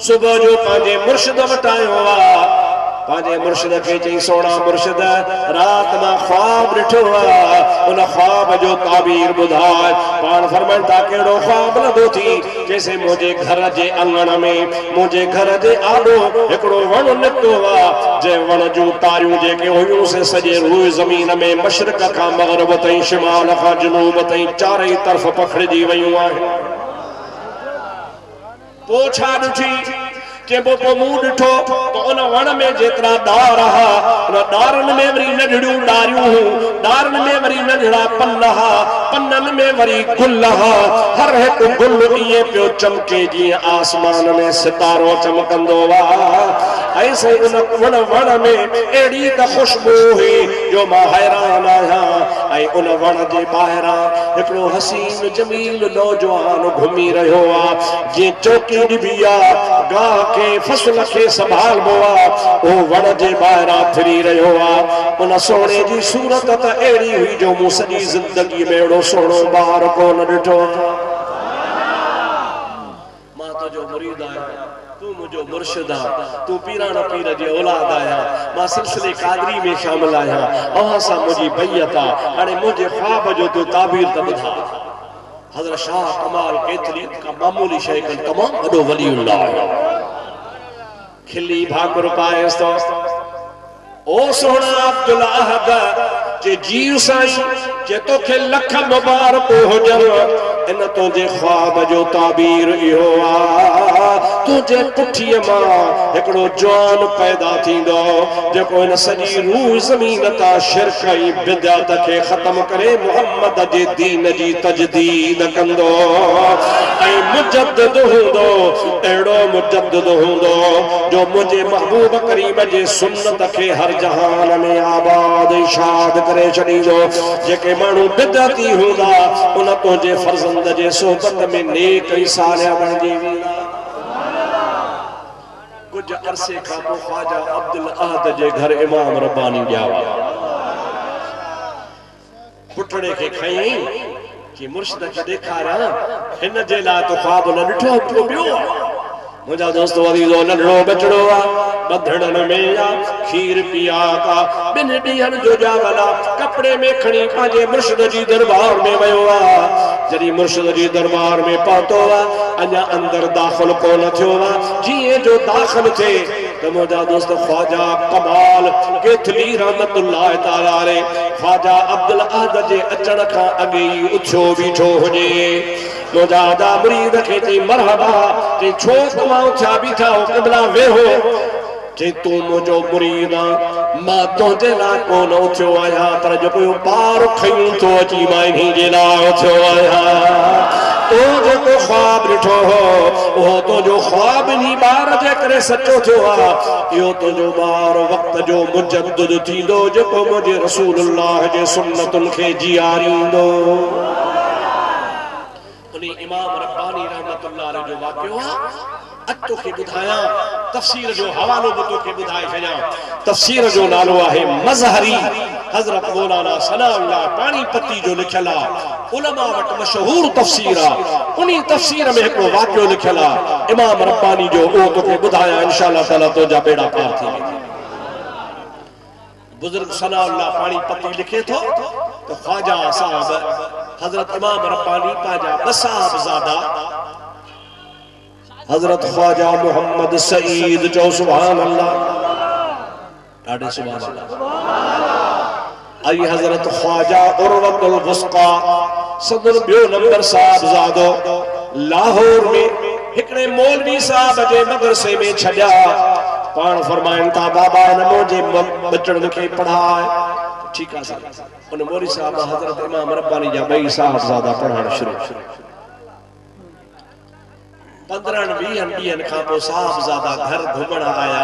सुबह जो पांजे मुर्शिद वटायो पांजे मुर्शिद के चई सोना मुर्शिद रात में ख्वाब ॾिठो उन ख्वाब जो ताबीर बुधाए पान फरमान ता केड़ो ख्वाब लदो थी जैसे मुझे घर जे अंगण में मुझे घर जे आडो एकड़ो वण निकतो जे वण जो तारियूं जेके हुयूं से सजे रूए जमीन में मशरक का मगरिब ताईं शिमाल का जनूब ताईं चारई तरफ पखड़जी वयूं आहिनि पोछा ॾिठी चेबो पो मुंह ॾिठो तो उन वण में जेतिरा डार हा उन डारनि में वरी नंढड़ियूं डारियूं डारनि में वरी नंढड़ा पन हा पननि में वरी गुल हा हर हिकु गुल इएं पियो चमके जीअं आसमान में सितारो चमकंदो ऐसे उन वण में अहिड़ी त खुशबू हुई जो मां हैरान आहियां ऐं उन वण जे ॿाहिरां हिकिड़ो हसीन जमील नौजवान घुमी रहियो आहे जीअं चौकी ॾिबी आहे गाह के फसल के संभालबो ओ वण जे ॿाहिरां फिरी रहियो आहे उन सोने जी सूरत त अहिड़ी हुई जो मूं सॼी ज़िंदगी में अहिड़ो सुहिणो ॿार कोन ॾिठो मां तुंहिंजो मुरीद आहियां तू मुझो मुर्शिद आ तू पीराना पीर जे औलाद आया मां सिलसिले कादरी में शामिल आया अहां सा मुझी बैयत आ हाणे मुझे ख्वाब जो तू ताबीर त ॿुधा हज़रत शाह कमाल केतली का मामूली शय कन तमाम वॾो वलीउल्लाह खिली भाकुर पायस तो ओ सोहना अब्दुल अहद जे जीव साईं जे तोखे लख मुबारक हुजन इन तुझे ख्वाब जो ताबीर इहो आ तुझे पुठीअ मां हिकिड़ो जवान पैदा थींदो जेको इन सॼी रूह ज़मीन तां शिरक ऐं बिदअत खे ख़त्म करे मुहम्मद जे दीन जी तजदीद कंदो ऐं मुजद्दिद हूंदो अहिड़ो मुजद्दिद हूंदो जो मुंहिंजे महबूब करीम जे सुन्नत खे हर जहान में आबाद शाद करे छॾींदो जेके माण्हू बिदअती हूंदा उन तुंहिंजे फर्ज़ंद जे सोबत में नेक ऐं सालिह बणिजी वेंदा कुछ अरसे खां पोइ ख्वाजा अब्दुल अहद जे घर इमाम रब्बानी जावा पुटड़े के खई कि मुर्शिद के ॾेखारियां हिन जे लाइ तो ख्वाब न ॾिठो को ॿियो मुझा दोस्त वरीदो नंढड़ो बचड़ो बधड़न में या खीर पिया का बिन ॾींहंनि जो जावला कपड़े में खणी पंहिंजे मुर्शिद जी दरबार में वियो जॾहिं मुर्शिद जी दरबार में पहुतो अञा अंदर दाख़िल कोन थियो जीअं जो दाख़िल थिए तो मुझा दोस्त ख्वाजा कमाल केथली रहमतुल्लाह ताला अलैह ख्वाजा अब्दुल अहद जे अचण खां अॻे ई उथियो बीठो हुजे मुजादा मुरीद खे चई मरहबा चई छो तव्हां उथिया बीठा हो क़िबला वेहो चई तूं मुंहिंजो मुरीद मां तुंहिंजे लाइ कोन उथियो आहियां पर जेको ॿार खयूं थो अची मां इन्ही जे लाइ उथियो आहियां तो जेको ख्वाब ॾिठो हो उहो तुंहिंजो ख्वाब इन्ही ॿार जे करे सचो थियो आहे इहो तुंहिंजो ॿार वक़्त जो मुजद्दिद थींदो जेको मुंहिंजे रसूलुल्लाह जे सुन्नतुनि खे जीआरींदो इमाम रब्बानी रहमतुल्लाह अलैह जो वाक़ियो अतो के बुधाया तफसीर जो हवालो बतो के बुधाए छया तफसीर जो नालो आहे मजहरी हजरत मौलाना सनाउल्लाह पानीपती जो लिखला उलमा वट मशहूर तफसीर उनी तफसीर में एक वाक़ियो लिखला इमाम रब्बानी जो ओ तो के बुधाया इंशाअल्लाह ताला तो जा बेड़ा पार थी बुजुर्ग सनाउल्लाह पानीपती लिखे तो ख्वाजा साहब हजरत इमाम रब्बानी पाजा बसाब ज़ादा हजरत ख्वाजा मोहम्मद सईद जो सुभान अल्लाह आडे सुभान अल्लाह आई हजरत ख्वाजा उर्वतुल वुस्का सदर बियो नंबर साहब ज़ादो लाहौर में हिकड़े मौलवी साहब जे मदरसे में छड्या पान फरमाइन था बाबा नमो जे बचड़न के पढ़ाए ठीक है साहब उन मौलवी साहब हजरत इमाम रब्बानी जा बई साहब ज़ादा पढ़ाना शुरू 15-20 ॾींहंनि खां पोइ साहब ज़ादा घर घुमण आया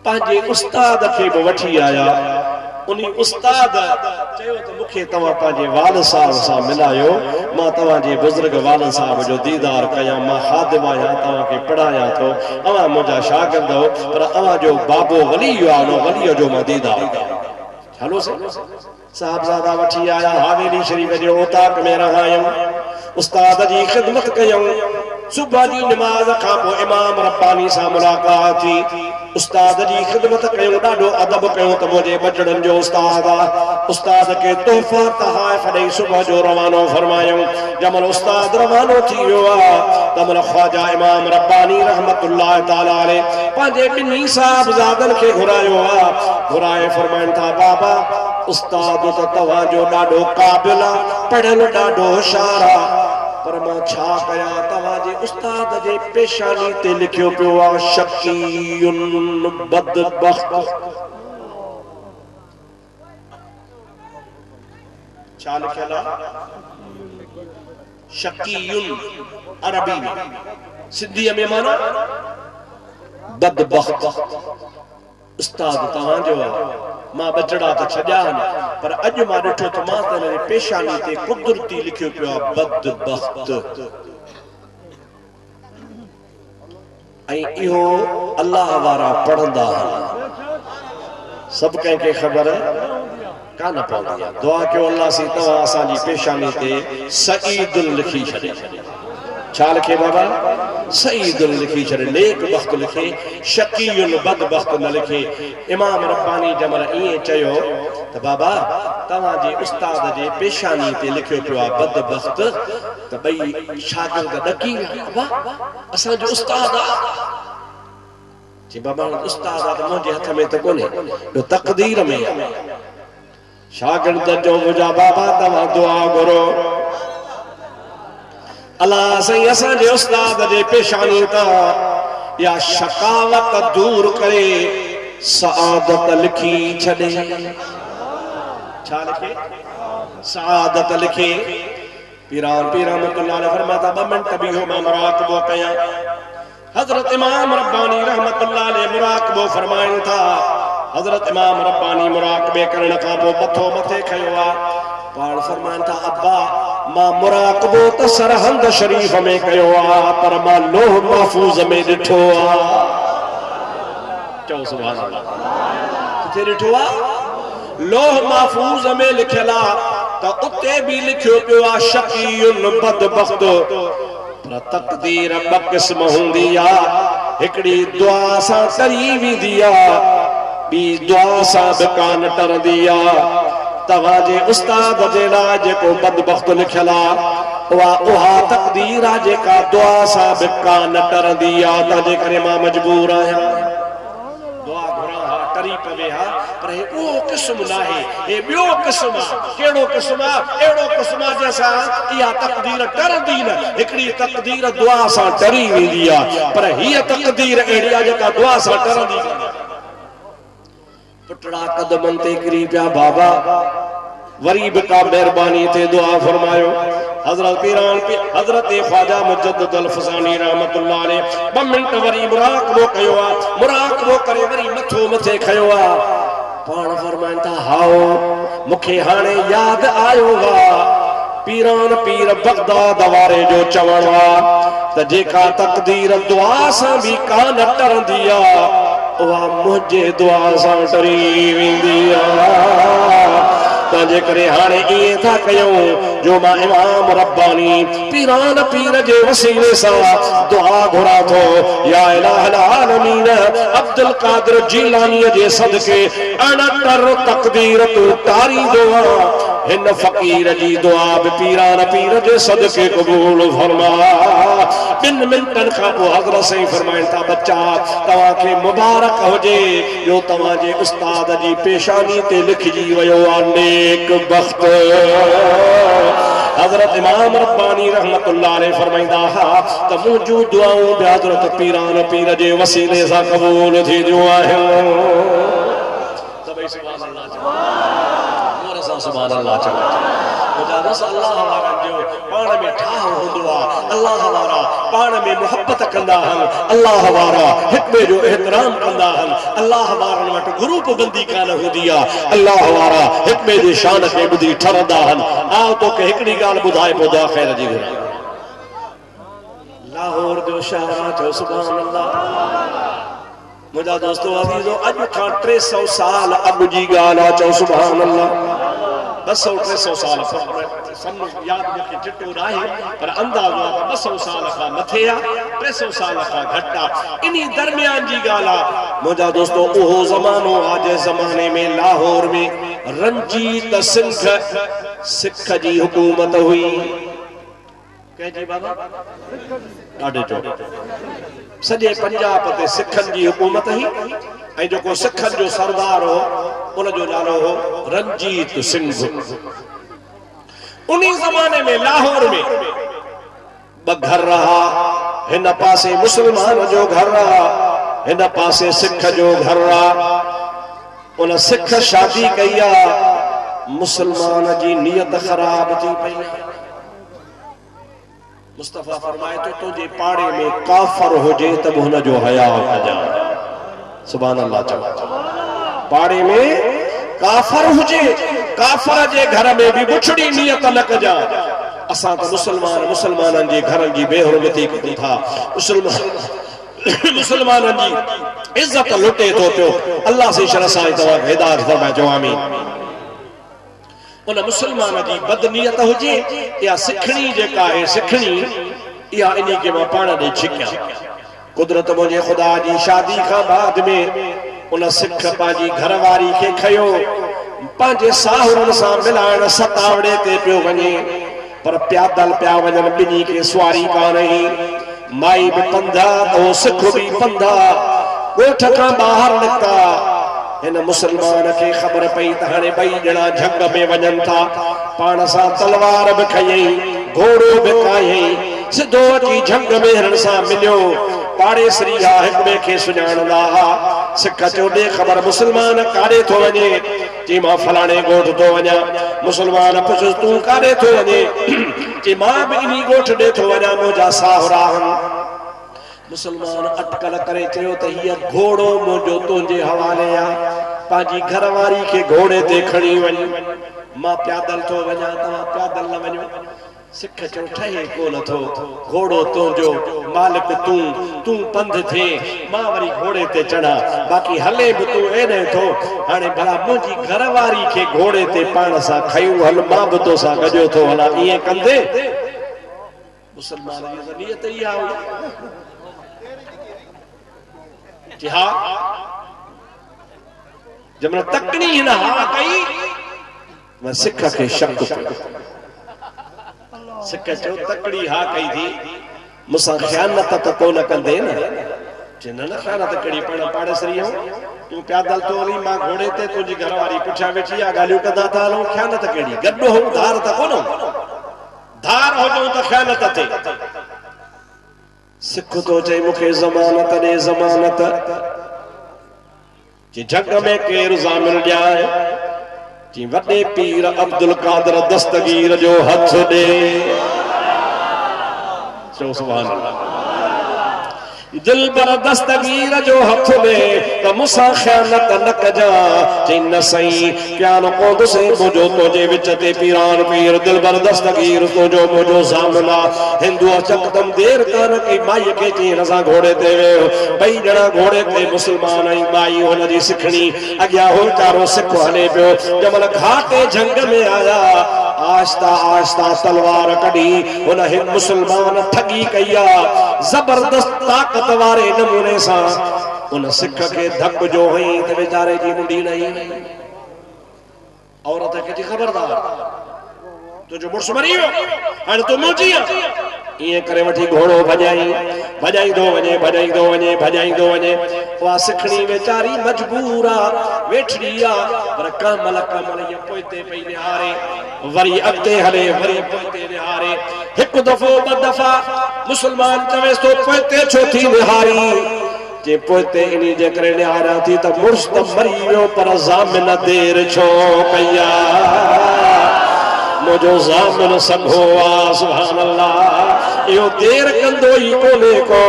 पंहिंजे उस्ताद खे बि वठी आया उनी उस्ताद चयो त मूंखे तव्हां पंहिंजे वाल साहब सां मिलायो मां तव्हांजे बुज़ुर्ग वाल साहब जो दीदार कयां मां खादिम आहियां तव्हांखे पढ़ायां थो अवां मुंहिंजा शागिर्द हो पर अवां जो बाबो वली आहे न वलीअ जो मां दीदार हलो साहबजादा वठी आया हवेली शरीफ जो ओताक में रहायूं उस्ताद जी खिदमत कयूं सुबह जी नमाज खां पोइ इमाम रब्बानी सां मुलाकात थी उस्ताद जी खिदमत कयूं ॾाढो अदब कयूं त मुंहिंजे बचड़नि जो उस्ताद के तोहफ़ा तहाइफ़ ॾेई सुबह जो रवानो फरमायूं जमल उस्ताद रवानो थी वियो आहे तमल ख्वाजा इमाम रब्बानी रहमतुल्लाह ताला अलैह पंहिंजे ॿिन्ही साहबज़ादनि खे घुरायो आहे घुराए फरमाइनि था बाबा उस्ताद त तव्हांजो ॾाढो क़ाबिल आहे पढ़ियल ॾाढो होशियार आहे पर मां छा कयां तव्हांजे उस्ताद जे पेशानी ते लिखियो पियो आहे शकीयुन बदबख्त छा लिखियल आहे शकीयुन अरबी में सिंधी में माना बदबख्त उस्ताद तव्हांजो आहे मां बचड़ा त छड्या पर अॼु मां ॾिठो त मां त हिन पेशानी ते कुदरती लिखियो पियो आहे बदबख्त ऐं इहो अल्लाह वारा पढ़ंदा सभु कंहिंखे ख़बर कान पवंदी आहे दुआ कयो अल्लाह सी तव्हां असांजी पेशानी ते सईदुल लिखी छॾे छा लिखे बाबा सईदुल लिखी छॾे नेक बख्त लिखे शकीयुल बदबख्त न लिखे इमाम रब्बानी जमल ईअं चयो त बाबा तव्हांजे उस्ताद जे पेशानी ते लिखियो पियो आहे बदबख्त त ॿई शागिर्द ॾकी असांजो उस्ताद आहे जी बाबा उस्ताद आहे त मुंहिंजे हथ में त कोन्हे तक़दीर में शागिर्द जो मुंहिंजा बाबा तव्हां दुआ घुरो अल्लाह सही असांजे उस्ताद जे पेशानी ता या शकावत दूर करे सआदत लिखी छॾे छा लिखे सआदत लिखे पीरान रहमतुल्लाह अलैह फरमाता 2 मिनट बीहो मां मुराक़बो कयां हजरत इमाम रब्बानी रहमतुल्लाह अलैह मुराक़बो फरमाइनि था हजरत इमाम रब्बानी मुराक़बे करण खां पोइ मथो मथे खयो आहे पाण फरमाइनि था अब्बा मां मुराक़बो त सरहंद शरीफ में कयो आहे पर मां लोह महफूज़ में ॾिठो आहे चओ सुभान अल्लाह। किथे ॾिठो आहे लोह महफूज़ में लिखियल आहे त उते बि लिखियो पियो आहे शकीयुन बदबख्त। पर तक़दीर ॿ क़िस्म हूंदी आहे, हिकिड़ी दुआ सां टरी वेंदी आहे, ॿी दुआ सां बि कान टरंदी आहे। तव्हांजे उस्ताद जे लाइ जेको बदबख्त लिखियल आहे उहा तक़दीर आहे जेका दुआ सां बि कान टरंदी आहे। तंहिंजे करे मां मजबूर आहियां दुआ घुरां हा टरी पवे हा, पर हे उहो क़िस्म न आहे, हे ॿियो क़िस्म आहे। कहिड़ो क़िस्म आहे? अहिड़ो क़िस्म आहे जंहिंसां इहा तक़दीर टरंदी न। हिकिड़ी तक़दीर दुआ सां टरी वेंदी आहे, पर हीअ तक़दीर अहिड़ी आहे जेका दुआ सां टरंदी न। पुटड़ा कदमनि ते किरी पिया बाबा, वरी बि का महिरबानी ते दुआ फरमायो। हज़रत पीरान पे हज़रत ख्वाजा मुजद्दिद अल फसानी रहमतुल्लाह अलैह 2 मिनट वरी मुराक़बो कयो आहे, मुराक़बो करे वरी मथो मथे खयो आहे। पाण फरमाइनि था हाओ मूंखे हाणे यादि आयो आहे पीरान पीर बगदाद वारे जो चवणु आहे त जेका तक़दीर दुआ सां बि कान टरंदी आहे उहा मुंहिंजे दुआ सां टरी वेंदी आहे। तंहिंजे करे हाणे ईअं था कयूं जो मां इमाम रब्बानी पीरान पीर जे वसीले सां दुआ घुरां थो। या इलाहल आलमीन अब्दुल कादिर जीलानी जे सदके अणटर तक़दीर तूं टारींदो आहे। हिन फ़कीर जी दुआ बि पीरान पीर जे सदके क़बूल फरमा। 2 मिंटनि खां पोइ हज़रत साईं फरमाइनि था बच्चा तव्हांखे मुबारक हुजे जो तव्हांजे उस्ताद जी पेशानी ते लिखजी वियो आहे नेक बख़्त। हज़रत इमाम रब्बानी रहमतुल्लाह अलैह फरमाईंदा हा त मुंहिंजूं दुआऊं बि हज़रत पीरान पीर जे वसीले सां क़बूल थींदियूं आहिनि। सभई सुभान अल्लाह चओ, मोर सां सुभान अल्लाह चओ। बस अल्लाह वारा जो पाण में ठाह हूंदो आहे, अल्लाह वारा पाण में मोहब्बत कंदा आहिनि, अल्लाह वारा हिक ॿिए जो एहतराम कंदा आहिनि, अल्लाह वारनि वटि ग्रुप बंदी कान हूंदी आहे, अल्लाह वारा हिक ॿिए जी शान खे ॿुधी ठरंदा आहिनि। आओ तोखे हिकिड़ी ॻाल्हि ॿुधाए पोइ दुआ ख़ैर जी घुरां। लाहौर जो शाहरा चओ सुभान अल्लाह। मुंहिंजा दोस्तो अज़ीज़ो अॼु खां 300 साल अॻु जी ॻाल्हि आहे, चओ सुभान अल्लाह। 200-300 साल यादि मूंखे चिटो न आहे, पर अंदाज़ो आहे 200 साल खां मथे आहे, 300 साल खां घटि आहे, इन दरमियान जी ॻाल्हि आहे। मुंहिंजा दोस्तो उहो ज़मानो आहे जंहिं ज़माने में लाहौर में रंजीत सिख जी हुकूमत हुई। कंहिंजी बाबा? ॾाढे चो सॼे पंजाब ते सिखनि जी हुकूमत हुई ऐं जेको सिखनि जो सरदार हो उनजो नालो हो रंजीत सिंह। उन्हीं ज़माने में लाहौर में 2 घर रहा, हिन पासे मुसलमान जो घर रहा, हिन पासे सिख जो घर रहा। उन सिख शादी कई आहे, मुसलमान जी नियत ख़राब थी पई। मुस्तफ़ा फरमाए तो तुझे पाड़े में काफर हुजे त हुन जो हया कजा। सुभान अल्लाह चओ। पाड़े में काफर हुजे, काफर जे घर में भी बुछड़ी नियत न कजा। असां त मुसलमाननि जे घरनि जी बेहुरमती कयूं था, मुसलमाननि जी इज्जत लुटे थो पियो। अल्लाह से शरह सां तव्हां हिदायत फरमाइजो आमीन। उन मुसलमान जी बदनीयत हुजे या सिखणी जेका आहे सिखणी इहा इन्ही खे मां पाण ॾे छिकियां। कुदरत मुंहिंजे ख़ुदा जी शादी खां बाद में उन सिख पंहिंजी घरवारी खे खयो, पंहिंजे साहुरनि सां मिलाइण सतावड़े ते पियो वञे, पर प्यादल पिया वञनि, ॿिन्ही खे सुवारी कान हुई। माई बि पंधा तो सिख बि पंधा, ॻोठ खां ॿाहिरि निकिता। हिन मुसलमान खे ख़बर पई त हाणे ॿई ॼणा झंग में वञनि था। पाण सां तलवार बि खयई, घोड़ो बि कायई, सिधो अची झंग में हिननि सां मिलियो। पाड़ेसरी हा, हिक ॿिए खे सुञाणंदा हा। सिख चयो ॾे ख़बर मुसलमान काॾे थो वञे? चई मां फलाणे ॻोठ थो वञा। मुसलमान पुछियो तूं काॾे थो वञे? चई मां बि इन्ही ॻोठ ॾे थो वञा, मुंहिंजा साहुरा आहिनि। मुसलमान अटकल करे चयो त हीअ घोड़ो मुंहिंजो तुंहिंजे हवाले आहे, पंहिंजी घरवारी खे घोड़े ते खणी वञ, मां प्यादल थो वञा, तव्हां प्यादल न वञो। सिख चो ठहे कोन थो घोड़ो तुंहिंजो मालिक तूं पंध थे मां वरी घोड़े ते चढ़ा बाक़ी हले भी तूं एॾे थो हाणे भला मुंहिंजी घरवारी खे घोड़े ते पाण सां खयूं हल मां भी तोसां गॾियो थो हलां ईअं कंदे मुसलमान जी नियत इहा हुई जी हा जब तकड़ी हिन हा कई मैं सिख के शक सिख चो तकड़ी हा कई थी मुसा ख़यानत त कोन कंदे न जिन न ख़यानत कड़ी पाड़े सरी हो तू पैदल तो हली मां घोड़े ते तुझी घरवारी पुछा वेठी आ गालियूं कंदा था हलो ख़यानत कड़ी गड्डो हो धार त कोन धार हो जो त ख़यानत थे सिख तो चई मुखे ज़मानत दे ज़मानत जी जग में केर ज़ामिल ॼाए जी वॾे पीर अब्दुल कादर दस्तगीर जो हथ दे चो सुभान अल्लाह दिल पर दस्तगीर जो हथ दे त मुसा ख़यानत न कजा चई न सही प्यानो कोंद से मुझो तोजे विच ते पीरान पीर दिल पर दस्तगीर तोजो मुझो सामना हिंदू चकदम देर कर के माई के चई रसा घोड़े ते वे भई जणा घोड़े ते मुसलमान आई माई हुन जी सिखणी अग्या हो चारो सिख हले पियो जमल घाटे जंग में आया आस्ता आस्ता तलवार कड़ी हुन हिंद मुसलमान ठगी कया जबरदस्त ताकत वारे नमूने सा उन सिख के धक जो हई त बेचारे जी मुंडी नहीं औरत के खबरदार तुझो मुर्स मरी वियो हाणे तू मुंजी ये करे वठी घोड़ो भजाई दो वने वा सिखणी बेचारी मजबूर आ वेठड़ी आ पर कमल ये पोइते पई निहारे वरी अगते हले वरी पोइते निहारे एक दफो ब दफा मुसलमान चवेस तो पोइते छो थी निहारी जे पोइते इनी जे करे निहारा थी त मुर्स त मरी वियो पर ज़ामिन देर छो कया मुझो ज़ामिन संभो आ सुभान अल्लाह यो देर कंदो ही कोने को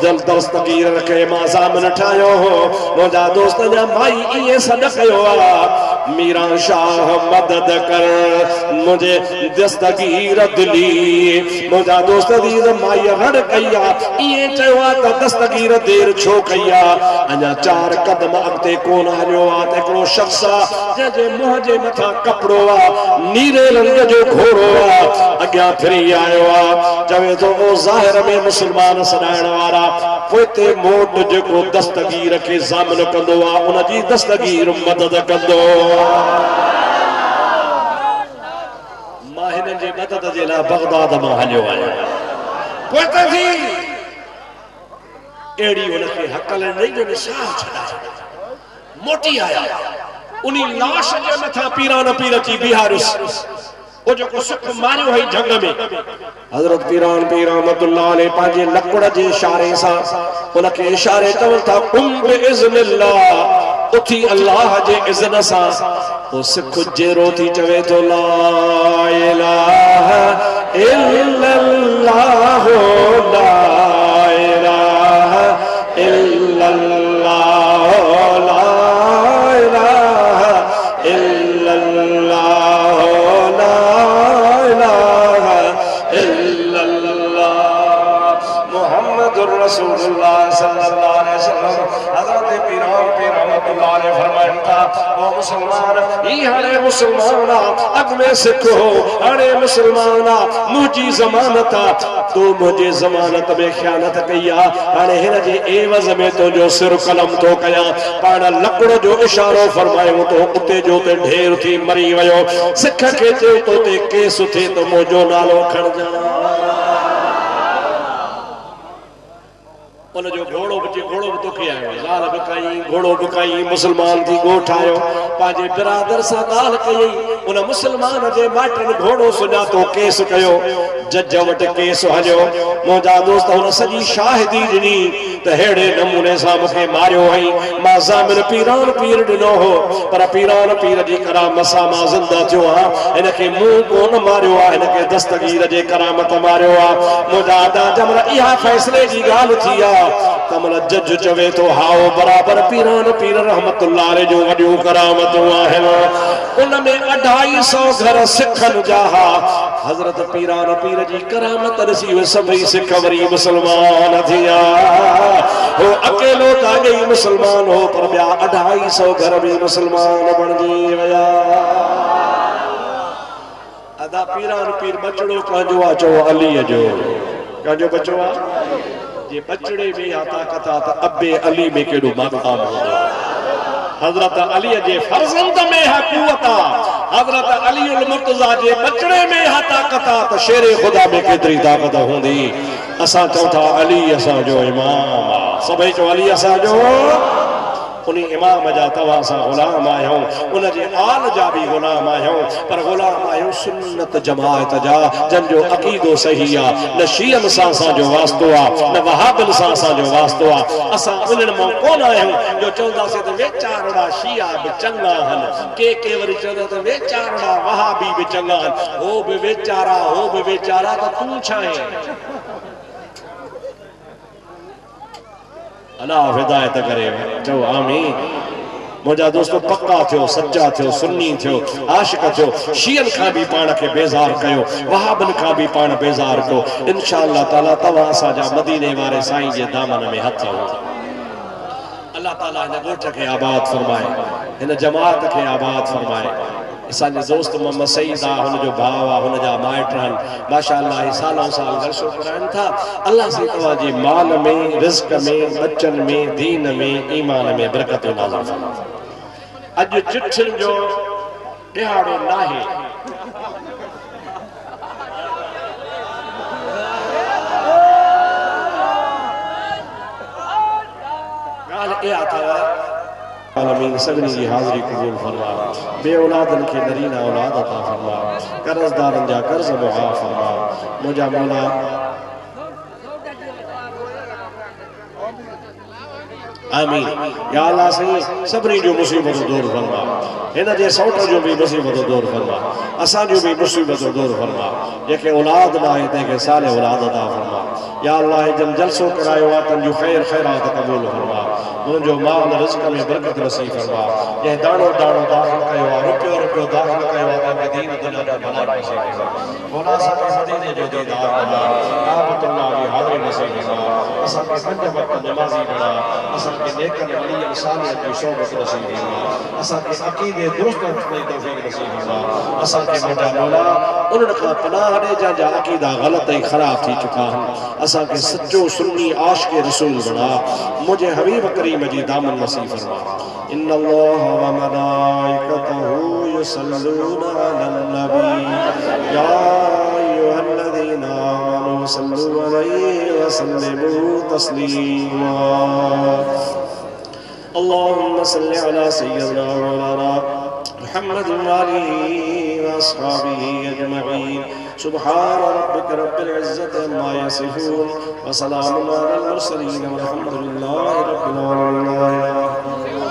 जल दस्तगीर रखे मां ज़ामिन ठायो हो मुझा दोस्त जा भाई ये सद कयो आ मीरा शाह मदद कर मुझे दस्तगीर दिली मुझा दोस्त दी माई रड़ कया ये चवा त दस्तगीर देर छो कया अना चार कदम अगते कोन हलियो आ त को शख्स जे मुंह जे मथा कपड़ो आ नीरे रंग जो घोड़ो आ अग्या फिरी आयो आ चवे तो ओ ज़ाहिर में मुसलमान सदाइण वारा पोते मोट जेको दस्तगीर के ज़ामिन कंदो आ उन जी दस्तगीर मदद कंदो मां हिन जे मदद जे ला बगदाद मां हलियो आया पोते थी एड़ी उन के हकल नहीं जो निशान छड़ा मोटी आया उनी लाश जे मथा पीरान पीर ची बिहारुस ओ जो को सुख मारियो है जंग में हजरत पीरान पीर रहमतुल्लाह अलैह पाजे लकड़ जे इशारे सा उनके इशारे चवन था कुम बिइज़्निल्लाह उठी अल्लाह जे इज़्न सा ओ सिख जेरो थी चवे तो ला इलाहा इल्लल्लाह ला इलाहा इल्लल्लाह ला इलाहा इल्लल्लाह रसूलुल्लाह सल्लल्लाहु अलैहि वसल्लम हजरत पीरान पीर रहमतुल्लाह अलैह फरमाया था ओ मुसलमान ई हरे मुसलमाना अग में सिखो हरे मुसलमाना मुझी जमानत तो मुझे जमानत में ख़यानत कया हने हिन जे एवज में तो जो सिर कलम तो कया पाण लकड़ जो इशारो फरमायो तो उते जो ते ढेर थी मरी वयो सिख के तो ते केस थे तो मोजो नालो खण जा उन जो घोड़ो भी तो के आयो ज़ाल बकाई घोड़ो बकाई मुसलमान थी गोठ आयो पाजे बिरादर सा गाल कई उन मुसलमान जे माटन घोड़ो सुना तो केस कयो जज वट केस हलियो मोजा दोस्त उन सजी शाहिदी दिनी त हेड़े नमूने सा मुखे मारियो हई मां ज़ामिन पीरान पीर दिनो हो पर पीरान पीर जी करामत सा मां जिंदा थियो आ इनके मुंह कोन मारियो आ इनके दस्तगीर जे करामत मारियो आ मोजा दा जमरा इहा फैसले जी गाल थी आ कमल जज चवे तो हाओ बराबर पीरान पीर रहमतुल्लाह अलैह जो वडियो करामतूं आहिनि उन में 250 घर सिखन जा हजरत पीरान पीर जी करामत रसी वे सभई सिख वरी मुसलमान थिया हो अकेलो ता गई मुसलमान हो पर ॿिया 250 घर भी मुसलमान बणजी विया अदा पीरान पीर बचड़ो कंहिंजो आहे चओ अलीअ जो कंहिंजो बचो आहे जे बचड़े में आता कथा त अबे अली में केॾो मक़ाम हूंदो हजरत अली जे फर्जंद में है कुवत हजरत अली उल मुर्तजा जे बचड़े में है ताकत त शेरे खुदा में केतरी ताकत होंदी असा चौथा अली असा जो इमाम सभई चो अली असा जो उन इमाम जा तवा सा गुलाम आयो उन जे आल जा भी गुलाम आयो पर गुलाम आयो सुन्नत जमाअत जा जन जो अकीदो सही आ न शियन सा जो वास्तो आ न वहाबन सा जो वास्तो आ असा उनन मो कोन आयो जो चौदा से तो वेचारड़ा शिया भी चंगा हन के वरी चौदा तो वेचारड़ा वहाबी भी चंगा हन हो भी वेचारा तो तू छाए अल्लाह हिदायत करे चो आमीन मुझा दोस्तों पक्का थियो सच्चा थियो सुन्नी थियो आशिक थियो शियन खां भी पाण के बेजार कयो वहाबन खां भी पाण बेजार को इंशाअल्लाह ताला तवा सा जा मदीने वाले साईं जे दामन में हथ हो अल्लाह ताला इन गोठ के आबाद फरमाए इन जमात के आबाद फरमाए असांजे दोस्त मोहम्मद सईद आ हुन जो भाव आ हुन जा माइट आहिनि माशाअल्लाह सालों साल गरशो कराइनि था अल्लाह से तव्हां जे माल में रिज़्क में बच्चन में दीन में ईमान में बरकत नाज़िल फरमाए अज चिठिन जो दिहाड़ो नाहे ॻाल्हि इहा अथव आलमीन सभिनी जी हाज़िरी क़बूल फरमा बे औलादन के नरीना औलाद अता फरमा कर्ज़दारन जा कर्ज़ मुआफ़ फरमा मुझा मौला आमीन या अल्लाह सही सभिनी जो मुसीबत दूर फरमा हिन जे सौट जो भी मुसीबत दूर फरमा असां जो भी मुसीबत दूर फरमा जेके औलाद ना है तेके साले औलाद अता फरमा या अल्लाह जन जलसो करायो आ तन जो खैर खैरात कबूल फरमा मुझो माल रिज़्क में बरकत नसीब फरमा जे दाणो दाणो दाखिल कयो आ रुपयो रुपयो दाखिल कयो आ ते दीन दुनिया जो भला नसीब फरमा मौला साहब मदीने जो दीदार फरमा काबतुल्लाह की हाज़िरी नसीब फरमा असां के पंज वक्त नमाज़ी बना असां के नेकन वली इंसानियत की सोबत नसीब फरमा असां के अकीदे दुरुस्त रखने की तौफीक नसीब फरमा असां के मुझा मौला उन्हनि खां पनाह ॾे जा अकीदा ग़लत ऐं ख़राब थी चुका आहिनि असां के सच्चो सुन्नी आशिक़ रसूल बना मुझे हबीब करीम जी दामन नसीब फरमा इन्नल्लाह व मलाइकतहू युसल्लूना अलन नबी या अय्युहल्लज़ीना आमनू सल्लू अलैहि व सल्लिमू तस्लीमा अल्लाहुम्मा सल्लि अला सय्यिदिना व मौलाना मुहम्मद व आलिहि व अस्हाबिहि अजमईन सुब्हान रब्बिक रब्बिल इज्जति अम्मा यसिफून व सलामुन अलल मुरसलीन वल्हम्दुलिल्लाहि रब्बिल आलमीन।